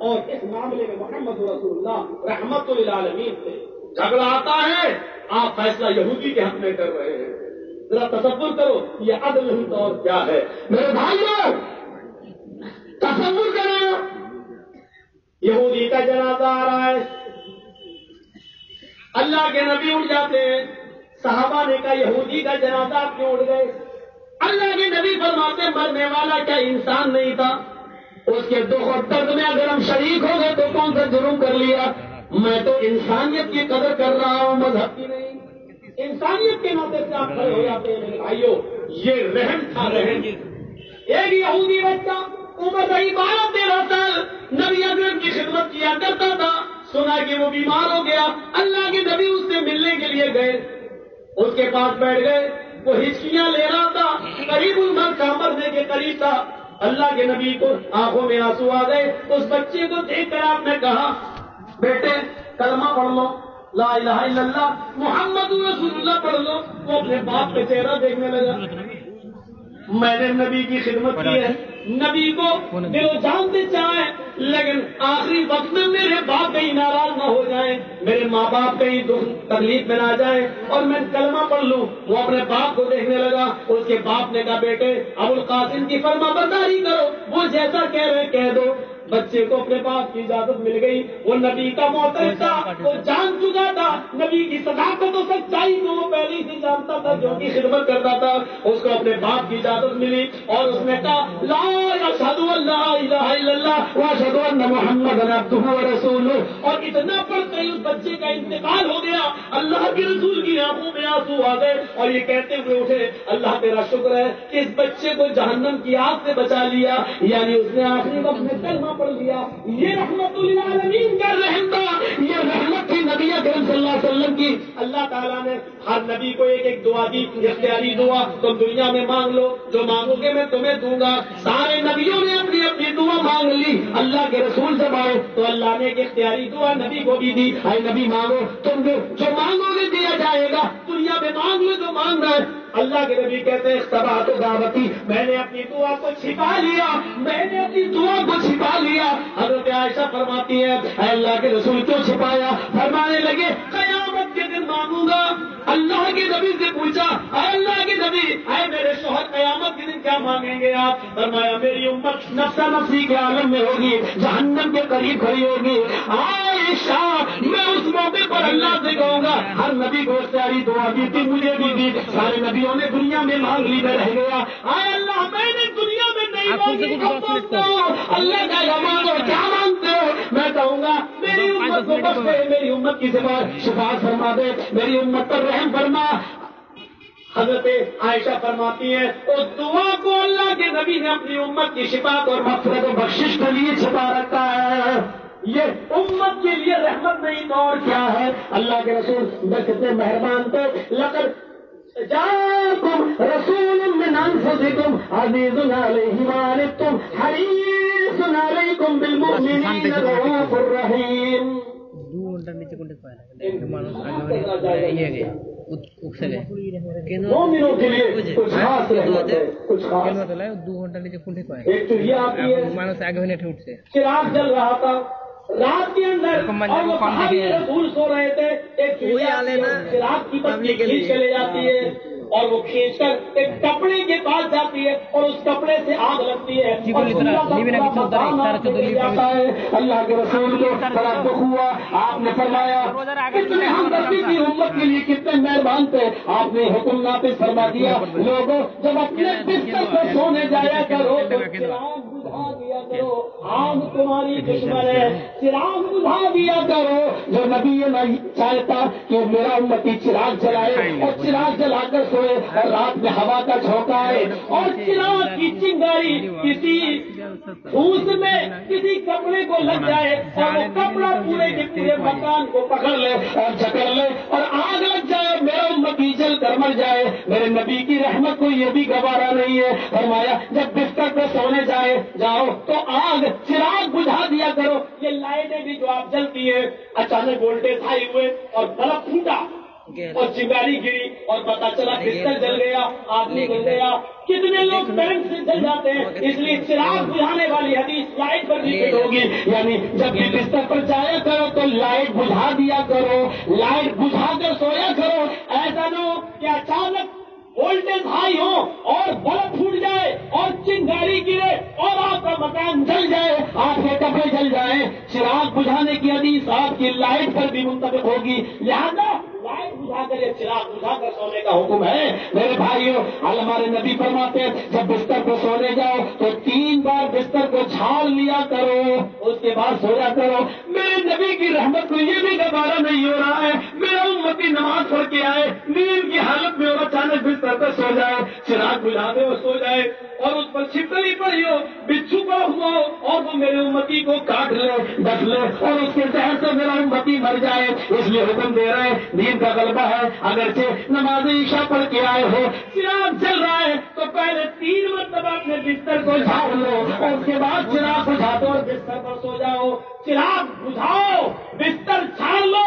Speaker 2: اور اس معاملے میں محمد رسول اللہ رحمت للعالمین سے جھگڑا آتا ہے، آپ فیصلہ یہودی کے حق میں کر رہے ہیں۔ ذرا تصور کرو یہ عدل نہیں تو اور کیا ہے؟ میرے بھائیوں تصور کرو، یہودی کا جنازہ آ رہا ہے، اللہ کے نبی اٹھ جاتے ہیں، صحابہ نے کہا یہودی کا جنازہ کیوں اٹھ گئے؟ اللہ کے نبی فرماتے مرنے والا کیا انسان نہیں تھا؟ اس کے دکھ اور درد میں اگر ہم شریک ہو گئے تو کون سا جرم کر لیا؟ میں تو انسانیت کی قدر کر رہا ہوں، مذہب کی نہیں۔ انسانیت کے ناطے سے آپ کھڑے ہو جاتے ہیں میرے بھائیوں، یہ رحم تھا رحم۔ ایک یہودی بچہ عمر 12-13 سال نبی اکرم کی خدمت کیا کرتا تھا، سنا کہ وہ بیمار ہو گیا، اللہ کے نبی اس سے ملنے کے لیے گئے، اس کے پاس بیٹھ گئے، وہ ہچکیاں لے رہا تھا، قریب الموت کا مرنے کے قریب تھا۔ اللہ کے نبی کو آنکھوں میں آنسو آ گئے، اس بچے کو دیکھ کر آپ نے کہا بیٹے کلمہ پڑھ لو، لا الہ الا اللہ محمد رسول اللہ پڑھ لو۔ وہ اپنے باپ کا چہرہ دیکھنے لگا، میں نے نبی کی خدمت کی ہے، نبی کو دل و جان سے چاہیں، لیکن آخری وقت میں میرے باپ کہیں ناراض نہ ہو جائیں، میرے ماں باپ کہیں دکھ تکلیف میں نہ جائیں اور میں کلمہ پڑھ لوں۔ وہ اپنے باپ کو دیکھنے لگا، اس کے باپ نے کہا بیٹے ابو القاسم کی فرما برداری کرو، وہ جیسا کہہ رہے کہہ دو۔ بچے کو اپنے باپ کی اجازت مل گئی، وہ نبی کا معترض تھا، وہ جان چکا تھا نبی کی صداقت و سچائی کو، وہ پہلے سے جانتا تھا، جو کی خدمت کرتا تھا۔ اس کو اپنے باپ کی اجازت ملی اور اس نے کہا لا اشہد ان لا الہ الا اللہ واشہد ان محمد عبدہ ورسولہ، اور اتنا پڑھتے ہی اس بچے کا انتقال ہو گیا۔ اللہ کے رسول کی آنکھوں میں آنسو آ گئے اور یہ کہتے ہوئے اٹھے اللہ تیرا شکر ہے کہ اس بچے کو جہنم کی آگ سے بچا لیا، یعنی اس نے آخری وقت میں کلمہ پڑھ لیا۔ یہ رحمت للعالمین کا رحم تھا، یہ رحمت تھی نبی اکرم صلی اللہ علیہ وسلم کی۔ اللہ تعالیٰ نے ہر نبی کو ایک ایک دعا دی، اختیاری دعا، تم دنیا میں مانگ لو، جو مانگو گے میں تمہیں دوں گا۔ سارے نبیوں نے اپنی اپنی دعا مانگ لی، اللہ کے رسول سے مانگو تو اللہ نے ایک اختیاری دعا نبی کو بھی دی، اے نبی مانگو تم جو مانگو گے دیا جائے گا، دنیا میں مانگ لو جو مانگنا ہے۔ اللہ کے نبی کہتے ہیں اختبات دعوتی، میں نے اپنی دعا کو چھپا لیا، میں نے اپنی دعا کو چھپا لیا۔ حضرت عائشہ فرماتی ہے اے اللہ کے رسول کیوں چھپایا؟ فرمانے لگے قیامت کے دن مانگوں گا۔ اللہ کے نبی سے پوچھا اے اللہ کے نبی، اے میرے شوہر قیامت کے دن کیا مانگیں گے آپ؟ فرمایا میری امت نفسا نفسی کے عالم میں ہوگی، جہنم کے قریب کھڑی ہوگی۔ عائشہ میں اس موقع پر اللہ سے کہوں گا ہر نبی کو اختیاری دعا دی تھی، مجھے بھی دی، سارے نبیوں نے دنیا میں مانگ لی، میں رہ گیا۔ اے اللہ میں نے دنیا میں نہیں مانگی، اب مانگتا ہوں۔ اللہ کا یا مانگو کیا مانگتے ہو؟ میں کہوں گا میری امت کو بخش دے، میری امت کی شفاعت فرما دے، میری امت پر رحم فرما۔ حضرت عائشہ فرماتی ہے اس دعا کو اللہ کے نبی نے اپنی امت کی شفاعت اور مغفرت و بخشش کے لیے چھپا رکھا ہے۔ یہ امت کے لیے رحمت نہیں تو اور کیا ہے؟ اللہ کے رسول کتنے مہربان تھے، لقد جاءکم رسول من انفسکم عزیز علیہ ما عنتم حریص علیکم بالمؤمنین رؤوف الرحیم۔ مومنوں کے لیے کچھ خاص رحمت ہے، کچھ خاص۔ ایک تو یہ آتی ہے چراغ جل رہا تھا رات کے اندر اور وہ صحابی رسول سو رہے تھے، ایک چراغ کی پتلی کھینچ کے لے جاتی ہے اور وہ کھینچ کر ایک کپڑے کے پاس جاتی ہے اور اس کپڑے سے آگ لگتی ہے اور جاتا ہے۔ اللہ کے رسول کو بڑا دکھ ہوا، آپ نے فرمایا کتنے ہمدردی کی امت کے لیے کتنے مہربان تھے، آپ نے حکم نافذ فرما دیا لوگوں جب اپنے بستر پر سونے جایا کرو تو چراغ بجھا دیا کرو، آگ تمہاری دشمن ہے، چراغ بجھا دیا کرو۔ جو نبی یہ نہیں چاہتا کہ میرا امتی چراغ جلائے اور چراغ جلا کر سوئے اور رات میں ہوا کا جھونکا ہے اور چراغ کی چنگاری کسی پھوس میں کسی کپڑے کو لگ جائے اور وہ کپڑا پورے کے پورے مکان کو پکڑ لے اور جکڑ لے اور آگ لگ جائے، میرا امتی جل کر مر جائے، میرے نبی کی رحمت کو یہ بھی گوارا نہیں ہے۔ فرمایا جب بستر پہ سونے جاؤ تو آگ چراغ بجھا دیا کرو۔ یہ لائٹیں بھی جو آپ جلتی ہے، اچانک وولٹیج ہائی ہوئے اور بلب پھوٹا اور چنگاری گری اور پتا چلا بستر جل گیا، آدمی جل گیا۔ کتنے لوگ کرنٹ سے جل جاتے ہیں، اس لیے چراغ بجھانے والی حدیث لائٹ پر ریپیٹ ہوگی، یعنی جب بھی بستر پر جایا کرو تو لائٹ بجھا دیا کرو، لائٹ بجھا کر سویا کرو۔ ایسا نہ ہو کہ اچانک وولٹیج ہائی ہو اور بلب پھوٹ جائے اور چنگاری گرے اور آپ کا مکان جل جائے، آپ کے کپڑے جل جائیں۔ چراغ بجھانے کی حدیث آپ کی لائٹ پر بھی منطبق ہوگی، لہذا لائٹ بجھا کر
Speaker 1: جگہ چراغ بجھا کر سونے کا حکم ہے. میرے بھائیوں ہمارے نبی فرماتے ہیں جب بستر پہ سونے جاؤ تو 3 بار بستر کو جھاڑ لیا کرو, اس کے بعد سویا کرو. میرے نبی کی رحمت کو یہ بھی گوارا نہیں ہو رہا ہے میرا امتی نماز پڑھ کے آئے, نیند کی حالت میں اور اچانک بستر پہ سو جائے, چراغ بجھا دے اور سو جائے اور اس پر چھپکلی پڑی ہو, بچھو پڑا ہوا ہو اور وہ میرے امتی کو کاٹ لے ڈس لے اور اس کے زہر سے میرا امتی مر جائے. اس لیے حکم دے رہے ہیں نیند کا غلبہ ہے. اگرچہ نماز عشاء پڑھ کے آئے ہو, چراغ جل رہا ہے تو پہلے 3 مرتبہ اپنے بستر کو جھاڑ لو اور اس کے بعد چراغ بجھا دو اور بستر پر سو جاؤ. چراغ بجھاؤ, بستر جھاڑ لو.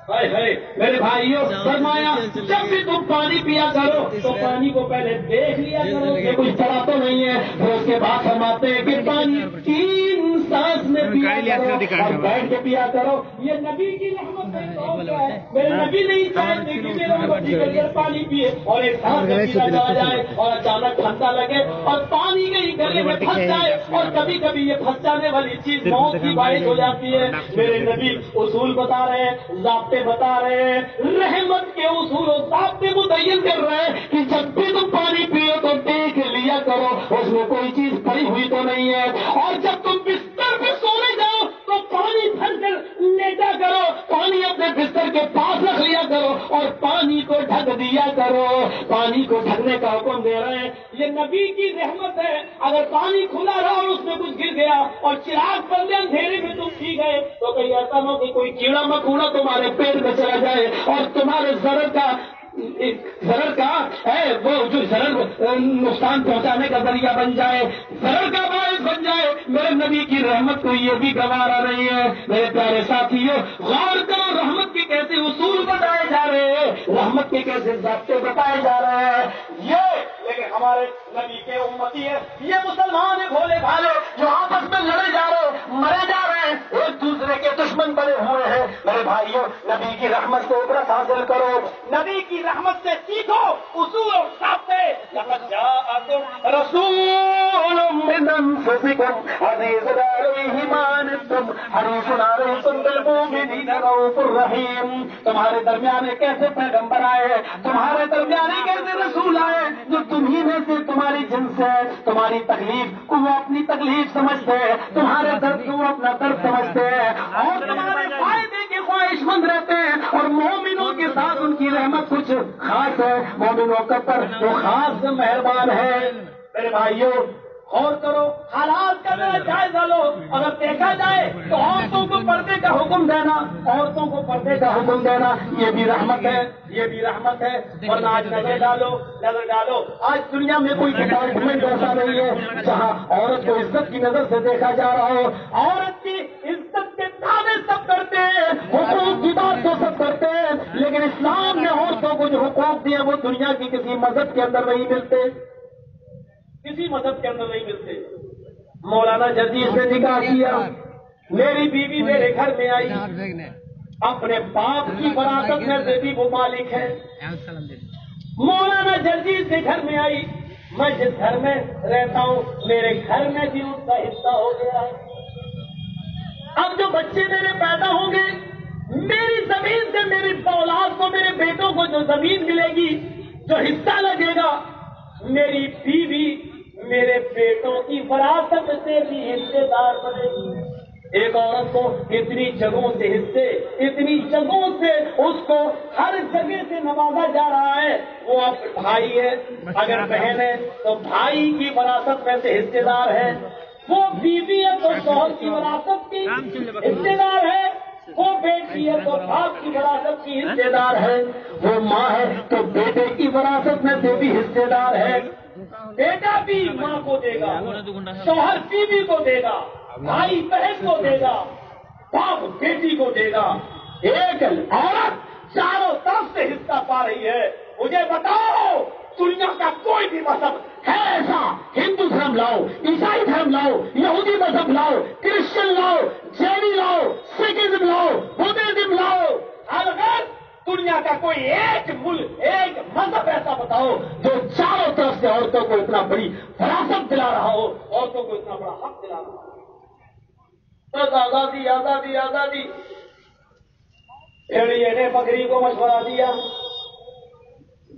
Speaker 1: میرے بھائیوں فرمایا جب بھی تم پانی پیا کرو تو پانی کو پہلے دیکھ لیا کرو کہ کچھ پڑا تو نہیں ہے. پھر اس کے بعد فرماتے ہیں کہ پانی 3 سانس میں پیا کرو اور بیٹھ کے پیا کرو. یہ نبی کی رحمت ہے. میرے نبی نہیں چاہتے کہ میرا امتی کر کے پانی پیے اور ایک سانس میں پینا آ جائے اور اچانک ٹھنڈا لگے اور پانی کے گلے میں پھنس جائے, اور کبھی کبھی یہ پھنس جانے والی چیز موت کی باعث ہو جاتی ہے. میرے نبی اصول بتا رہے ہیں, ضابطے بتا رہے ہیں, رحمت کے اصول و ضابطے متعین کر رہے ہیں کہ جب بھی تم پانی پیو تو دیکھ لیا کرو اس میں کوئی چیز پڑی ہوئی تو نہیں ہے, اور جب تم بستر پہ سونے جاؤ تو پانی بھر کر لیٹا کرو, پانی اپنے بستر کے پاس رکھ لیا کرو اور پانی کو ڈھک دیا کرو. پانی کو ڈھکنے کا حکم دے رہے ہیں, یہ نبی کی رحمت ہے. اگر پانی کھلا رہا اور اس میں کچھ گر گیا اور چراغ بندے اندھیرے میں تم پی گئے تو کہیں ایسا نہ ہو کہ کوئی کیڑا مکوڑا تمہارے پیٹ میں چلا جائے اور تمہارے زر کا وہ جو زر نقصان پہنچانے کا ذریعہ بن جائے, زر کا باعث بن جائے. میرے نبی کی رحمت کو یہ بھی گوارا نہیں ہے. میرے پیارے ساتھیوں غور کرو, رحمت کے کیسے اصول بتائے جا رہے ہیں, رحمت کے کیسے ضابطے بتائے جا رہے ہیں. لیکن ہمارے نبی کے امتی ہے, یہ مسلمان ہیں بھولے بھالے جو آپس میں لڑے جا رہے ہیں, مرے جا رہے ہیں, ایک دوسرے کے دشمن بنے ہوئے ہیں. میرے بھائیوں نبی کی رحمت سے عبرت حاصل کرو, نبی کی رحمت سے سیکھو اصول اور ضابطے. لقد جاءکم رسول من انفسکم عزیز علیہ ما عنتم حریص علیکم بالمؤمنین رؤوف الرحیم. تمہارے درمیان ایک ایسے پیغمبر آئے, تمہارے درمیان ایک ایسے رسول آئے جو تمہیں میں سے تمہاری جنس ہے. تمہاری تکلیف کو وہ اپنی تکلیف سمجھتے ہیں, تمہارے درد کو وہ اپنا درد سمجھتے ہیں اور تمہارے فائدے کے خواہش مند رہتے ہیں. اور مومنوں کے ساتھ ان کی رحمت کچھ خاص ہے, مومنوں کا پر وہ خاص مہربان ہے. میرے بھائیوں غور کرو, حالات کا جائزہ لو. اگر دیکھا جائے تو عورتوں کو پردے کا حکم دینا, عورتوں کو پردے کا حکم دینا یہ بھی رحمت ہے, یہ بھی رحمت ہے. ورنہ آج نظر ڈالو آج دنیا میں کوئی ڈپارٹمنٹ ایسا نہیں ہے جہاں عورت کو عزت کی نظر سے دیکھا جا رہا ہو. عورت کی عزت کے دعوے سب کرتے ہیں, حقوق کی بات تو سب کرتے ہیں, لیکن اسلام نے عورتوں کو جو حقوق دیے وہ دنیا کی کسی مذہب کے اندر نہیں ملتے, کسی مذہب کے اندر نہیں ملتے. مولانا جدید نے نکاح کیا, میری بیوی میرے گھر میں آئی, اپنے باپ کی وراثت میں سے بھی وہ مالک ہے. مولانا جدید کے گھر میں آئی, میں جس گھر میں رہتا ہوں میرے گھر میں بھی اس کا حصہ ہو گیا ہے. اب جو بچے میرے پیدا ہوں گے میری زمین سے میری اولاد کو, میرے بیٹوں کو جو زمین ملے گی, جو حصہ لگے گا, میری بیوی میرے بیٹوں کی وراثت سے بھی حصے دار بنے گی. ایک عورت کو اتنی جگہوں سے حصے, اتنی جگہوں سے اس کو ہر جگہ سے نوازا جا رہا ہے. وہ اب بھائی ہے, اگر بہن ہے تو بھائی کی وراثت میں سے حصے دار ہے. وہ بیوی ہے تو شوہر کی وراثت کی حصے دار ہے. وہ بیٹی ہے تو باپ کی وراثت کی حصے دار ہے. وہ ماں ہے تو بیٹے کی وراثت میں سے بھی حصے دار ہے. بیٹا بھی ماں کو دے گا, شوہر بیوی کو دے گا, بھائی بہن کو دے گا, باپ بیٹی کو دے گا. ایک عورت چاروں طرف سے حصہ پا رہی ہے. مجھے بتاؤ دنیا کا کوئی بھی مذہب ہے ایسا, ہندو دھرم لاؤ, عیسائی دھرم لاؤ, یہودی مذہب لاؤ, کرسچن لاؤ, جینی لاؤ, سکھزم لاؤ, بدھزم لاؤ, الغرض دنیا کا کوئی ایک ایک مذہب ایسا بتاؤ جو چاروں طرف سے عورتوں کو اتنا بڑی وراثت دلا رہا ہو, عورتوں کو اتنا بڑا حق دلا رہا ہو. بس آزادی آزادی آزادی. بھیڑیے نے بکری کو مشورہ دیا,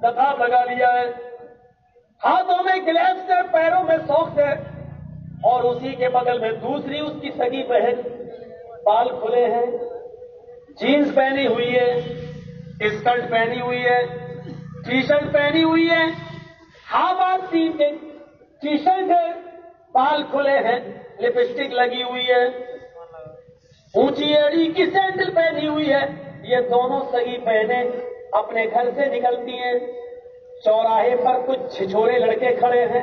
Speaker 2: نقاب لگا لیا ہے، ہاتھوں میں گلیوز ہے، پیروں میں ساکس ہے، اور اسی کے بغل میں دوسری اس کی سگی بہن، بال کھلے ہیں، جینز پہنی ہوئی ہے، اسکرٹ پہنی ہوئی ہے، ٹی شرٹ پہنی ہوئی ہے، ہاف آستین کے ٹی شرٹ ہے، بال کھلے ہیں، لپسٹک لگی ہوئی ہے، اونچی ایڑی کی سینڈل پہنی ہوئی ہے. یہ دونوں سگی بہنیں اپنے گھر سے نکلتی ہیں. چوراہے پر کچھ چھچورے لڑکے کھڑے ہیں،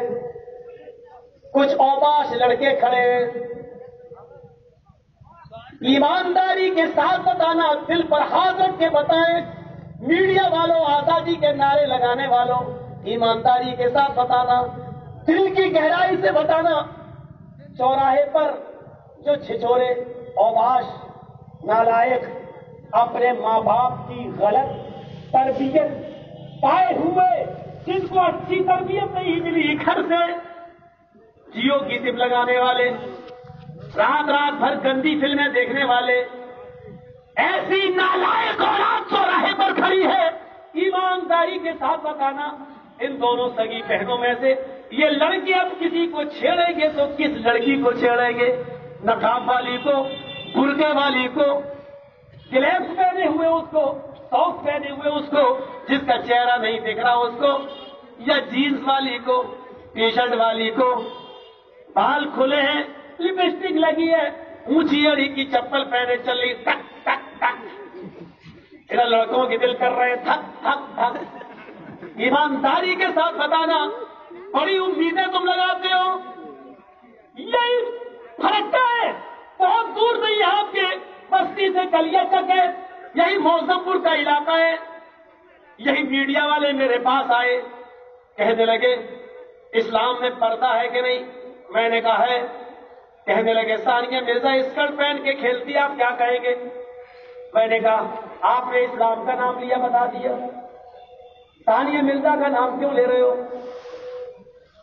Speaker 2: کچھ اوباش لڑکے کھڑے ہیں. ایمانداری کے ساتھ بتانا، دل پر ہاتھ رکھ کے بتائیں. میڈیا والوں، آزادی کے نعرے لگانے والوں، ایمانداری کے ساتھ بتانا، دل کی گہرائی سے بتانا. چوراہے پر جو چھچورے، اوباش، نالائق، اپنے ماں باپ کی غلط تربیت پائے ہوئے، جن کو اچھی تربیت نہیں ملی گھر سے، جیو کی سم لگانے والے، رات رات بھر گندی فلمیں دیکھنے والے، ایسی نالائق اولاد چوراہے پر کھڑی ہے. ایمانداری کے ساتھ بتانا، ان دونوں سگی بہنوں میں سے یہ لڑکے اب کسی کو چھیڑیں گے تو کس لڑکی کو چھیڑیں گے؟ نقاب والی کو، برقعے والی کو، گلیوز پہنے ہوئے اس کو، ساکس پہنے ہوئے اس کو جس کا چہرہ نہیں دکھ رہا اس کو، یا جینز والی کو، ٹی شرٹ والی کو، بال کھلے ہیں، لپسٹک لگی ہے، اونچی اڑی کی چپل پہنے چل رہی، ٹک ٹک ٹک. ادھر لڑکوں کے دل کر رہے تھک تھک تھک. ایمانداری کے ساتھ بتانا، بڑی امیدیں تم لگاتے ہو، یہی فرقہ ہے، بہت دور نہیں ہے آپ کے، بستی سے کلیا تک ہے، یہی موزم پور کا علاقہ ہے. یہی میڈیا والے میرے پاس آئے، کہنے لگے اسلام میں پردہ ہے کہ نہیں؟ میں نے کہا ہے. کہنے لگے ثانیہ مرزا اسکرٹ پہن کے کھیلتی ہے، آپ کیا کہیں گے؟ میں نے کہا آپ نے اسلام کا نام لیا، بتا دیا، ثانیہ مرزا کا نام کیوں لے رہے ہو؟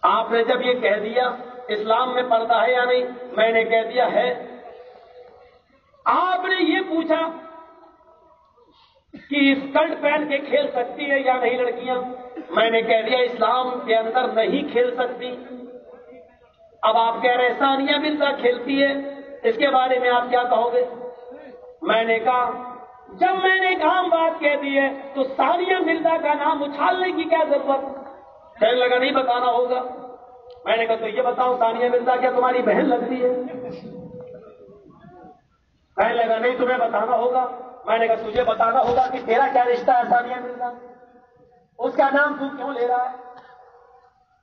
Speaker 2: آپ نے جب یہ کہہ دیا اسلام میں پردہ ہے یا نہیں، میں نے کہہ دیا ہے. آپ نے یہ پوچھا کہ اسکرٹ پہن کے کھیل سکتی ہے یا نہیں لڑکیاں، میں نے کہہ دیا اسلام کے اندر نہیں کھیل سکتی. اب آپ کہہ رہے ثانیہ مرزا کھیلتی ہے، اس کے بارے میں آپ کیا کہو گے؟ میں نے کہا جب میں نے کام بات کہہ دی ہے تو ثانیہ مرزا کا نام اچھالنے کی کیا ضرورت؟ کہنے لگا نہیں بتانا ہوگا. میں نے کہا تو یہ بتاؤ ثانیہ مرزا کیا تمہاری بہن لگتی ہے؟ کہنے لگا نہیں تمہیں بتانا ہوگا. میں نے کہا تجھے بتانا ہوگا کہ تیرا کیا رشتہ ہے ثانیہ مرزا، اس کا نام تو کیوں لے رہا ہے؟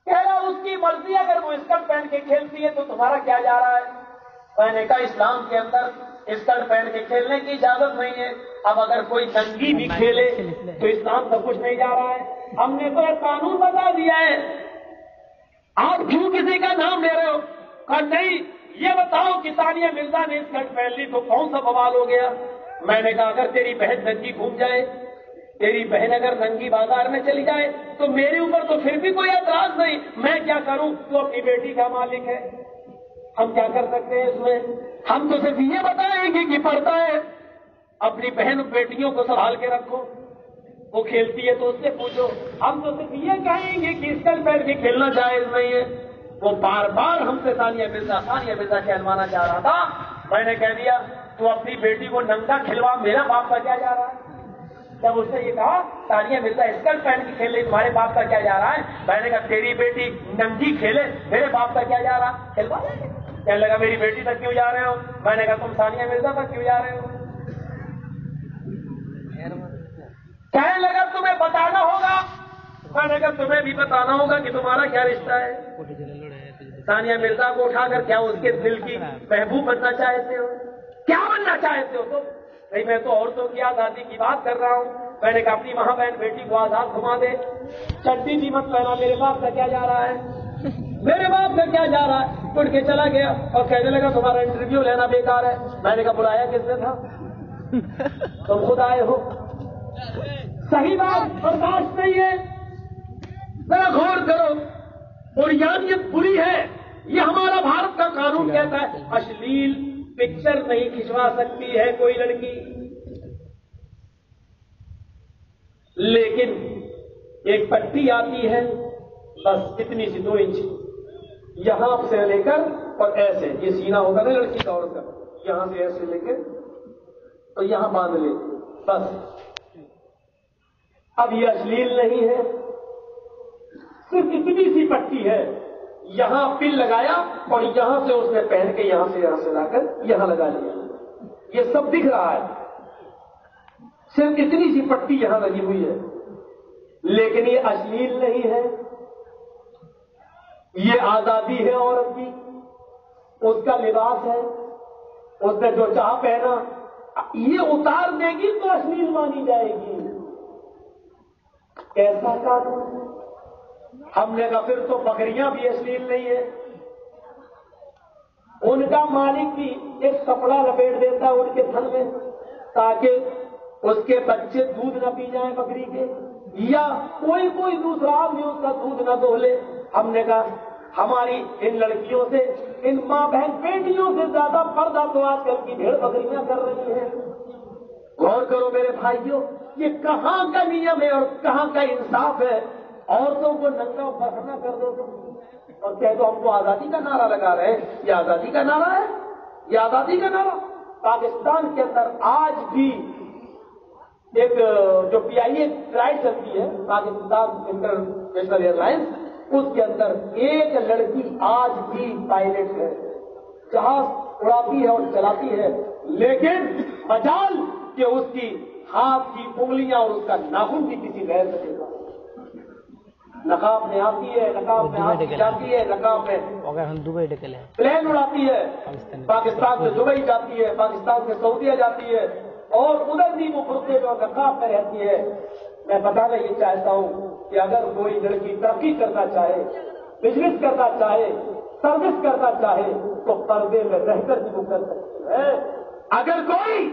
Speaker 2: کہہ رہا اس کی مرضی، اگر وہ اسکرٹ پہن کے کھیلتی ہے تو تمہارا کیا جا رہا ہے؟ میں نے کہا اسلام کے اندر اسکرٹ پہن کے کھیلنے کی اجازت نہیں ہے. اب اگر کوئی ننگی بھی کھیلے تو اسلام سب کچھ نہیں جا رہا ہے. ہم نے تو ایک قانون بتا دیا ہے، آپ کیوں کسی کا نام لے رہے ہو؟ کہا نہیں یہ بتاؤ کہ ثانیہ مرزا نے اسکرٹ پہن لی تو کون سا بوال ہو گیا؟ میں نے کہا اگر تیری بہن ننگی گھوم جائے، تیری بہن اگر ننگی بازار میں چلی جائے تو میرے اوپر تو پھر بھی کوئی اعتراض نہیں، میں کیا کروں؟ تو اپنی بیٹی کا مالک ہے، ہم کیا کر سکتے ہیں اس میں؟ ہم تو صرف یہ بتائیں گے کہ پڑھتا ہے، اپنی بہن بیٹیوں کو سنبھال کے رکھو، وہ کھیلتی ہے تو اس سے پوچھو. ہم تو صرف یہ کہیں گے کہ اسکرٹ پہن کے کھیلنا جائز نہیں ہے. وہ بار بار ہم سے ثانیہ مرزا کہلوانا چاہ رہا تھا. میں نے کہہ دیا تو اپنی بیٹی کو ننگا کھلوا، میرا باپ کا کیا جا رہا ہے؟ جب اس نے یہ کہا ثانیہ مرزا اسکرٹ پہن کے کھیل رہی، تمہارے باپ کا کیا جا رہا ہے؟ میں نے کہا تیری بیٹی ننگی کھیلے، میرے باپ کا کیا جا رہا؟ کھلوا دیں گے. کہنے لگا میری بیٹی تک کیوں جا رہے ہو؟ میں نے کہا تم ثانیہ مرزا تک کیوں جا رہے ہو؟ کہنے لگا تمہیں بتانا ہوگا. میں نے کہا تمہیں بھی بتانا ہوگا کہ تمہارا کیا رشتہ ہے. ثانیہ مرزا کو اٹھا کر کیا اس کے دل کی محبوب بننا چاہتے ہو؟ کیا بننا چاہتے ہو تم؟ نہیں میں تو عورتوں کی آزادی کی بات کر رہا ہوں. میں نے کہا اپنی ماں بہن بیٹی کو آزاد گھما دے، چڈی بھی مت پہنا، میرے باپ کا کیا جا رہا ہے؟ میرے باپ کا کیا جا رہا ہے؟ اٹھ کے چلا گیا اور کہنے لگا تمہارا انٹرویو لینا بیکار ہے. میں نے کہا بلایا کس نے تھا؟ تم خود آئے ہو. صحیح بات برداشت نہیں ہے. ذرا غور کرو، بنیادیت بری ہے. یہ ہمارا بھارت کا قانون کہتا ہے اشلیل پکچر نہیں کھنچوا سکتی ہے کوئی لڑکی، لیکن ایک پٹی آتی ہے بس اتنی سی 2 انچ یہاں سے لے کر اور ایسے یہ سینہ ہوگا نا لڑکی کا عورت کا یہاں سے ایسے لے کے تو یہاں باندھ لے بس. اب یہ اشلیل نہیں ہے, صرف اتنی سی پٹی ہے, یہاں پن لگایا اور یہاں سے اس نے پہن کے یہاں سے لا کر یہاں لگا لیا. یہ سب دکھ رہا ہے, صرف اتنی سی پٹی یہاں لگی ہوئی ہے, لیکن یہ اشلیل نہیں ہے, یہ آزادی ہے عورت کی, اس کا لباس ہے, اس نے جو چاہ پہنا, یہ اتار دے گی تو اشلیل مانی جائے گی. کیسا قانون؟ ہم نے کہا پھر تو بکریاں بھی اشلیل نہیں ہے. ان کا مالک بھی ایک کپڑا لپیٹ دیتا ہے ان کے تھن میں تاکہ اس کے بچے دودھ نہ پی جائیں بکری کے, یا کوئی دوسرا آدمی اس کا دودھ نہ دو لے. ہم نے کہا ہماری ان لڑکیوں سے, ان ماں بہن بیٹیوں سے زیادہ پردہ تو آج کل کی بھیڑ بکریاں کر رہی ہیں. غور کرو میرے بھائیوں, یہ کہاں کا نیم ہے اور کہاں کا انصاف ہے؟ عورتوں کو ننگا فرما کر دو اور کہہ دو ہم کو آزادی کا نعرہ لگا رہے ہیں. یہ آزادی کا نعرہ ہے, یہ آزادی کا نعرہ. پاکستان کے اندر آج بھی ایک جو PIA فلائٹ چلتی ہے پاکستان انٹرنیشنل ایئر لائنس, اس کے اندر ایک لڑکی آج بھی پائلٹ ہے, جہاز اڑاتی ہے اور چلاتی ہے, لیکن مجال کہ اس کی ہاتھ کی انگلیاں اور اس کا ناخن بھی کسی غیر سے دیکھا. نقاب میں آتی ہے, نقاب میں جاتی ہے, نقاب میں پلین اڑاتی ہے, پاکستان سے دبئی جاتی ہے, پاکستان سے سعودیہ جاتی ہے, اور ادھر بھی وہ برقعے میں اور نقاب میں رہتی ہے. میں بتانا یہ چاہتا ہوں کہ اگر کوئی لڑکی ترقی کرنا چاہے, بزنس کرنا چاہے, سروس کرنا چاہے تو پردے میں رہ کر بھی وہ کر سکتی ہے. اگر کوئی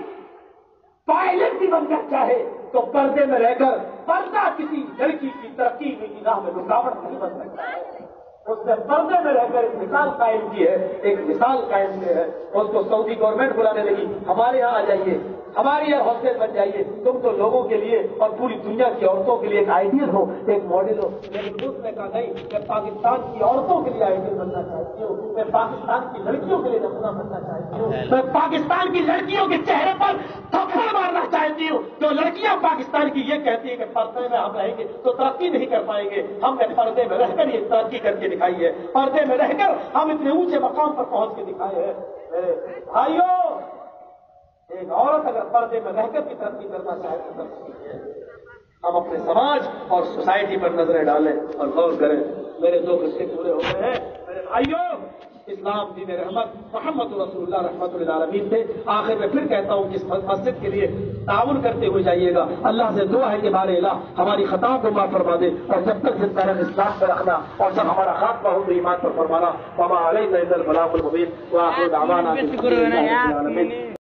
Speaker 2: پائلٹ بھی بننا چاہے تو پردے میں رہ کر, پردہ کسی لڑکی کی ترقی کی راہ میں رکاوٹ نہیں بن سکتا ہے. اس نے پردے میں رہ کر ایک مثال قائم کی ہے, ایک مثال قائم کی ہے. اس کو سعودی گورنمنٹ بلانے لگی, ہمارے یہاں آ جائیے, ہماری یہاں ہاسٹل بن جائیے, تم تو لوگوں کے لیے اور پوری دنیا کی عورتوں کے لیے ایک آئیڈیل ہو, ایک ماڈل ہو. لیکن اس نے کہا نہیں, میں پاکستان کی عورتوں کے لیے آئیڈیل بننا چاہتی ہوں, میں پاکستان کی لڑکیوں کے لیے نمونہ بننا چاہتی ہوں, میں پاکستان کی لڑکیوں کے چہرے پر تھپڑ مارنا چاہتی ہوں. جو لڑکیاں پاکستان کی یہ کہتی ہیں کہ پردے میں ہم رہیں گے تو ترقی نہیں کر پائیں گے, ہم نے پردے میں رہ کر یہ ترقی کر کے دکھائی ہے, پردے میں رہ کر ہم اتنے اونچے مقام پر پہنچ کے دکھائے ہیں. میرے بھائیوں, ایک عورت اگر پردے میں رہ کر بھی ترقی کرنا چاہے تو ہم اپنے سماج اور سوسائٹی پر نظریں ڈالیں اور غور کریں. میرے 2 قصے پورے ہو گئے ہیں. میرے بھائیوں, اسلام دین رحمت محمد رسول اللہ رحمت للعالمین تھے. آخر میں پھر کہتا ہوں کہ اس مسجد کے لیے تعاون کرتے ہوئے جائیے گا. اللہ سے دعا ہے کہ بارے الہ ہماری خطاؤں کو معاف فرما دے, اور جب تک زندہ رہے اسلام پر رکھنا, اور جب ہمارا خاتمہ ہو تو ایمان پر فرمانا. وما علینا الا البلاغ المبین. وآخر دعوانا الحمد للہ رب العالمین.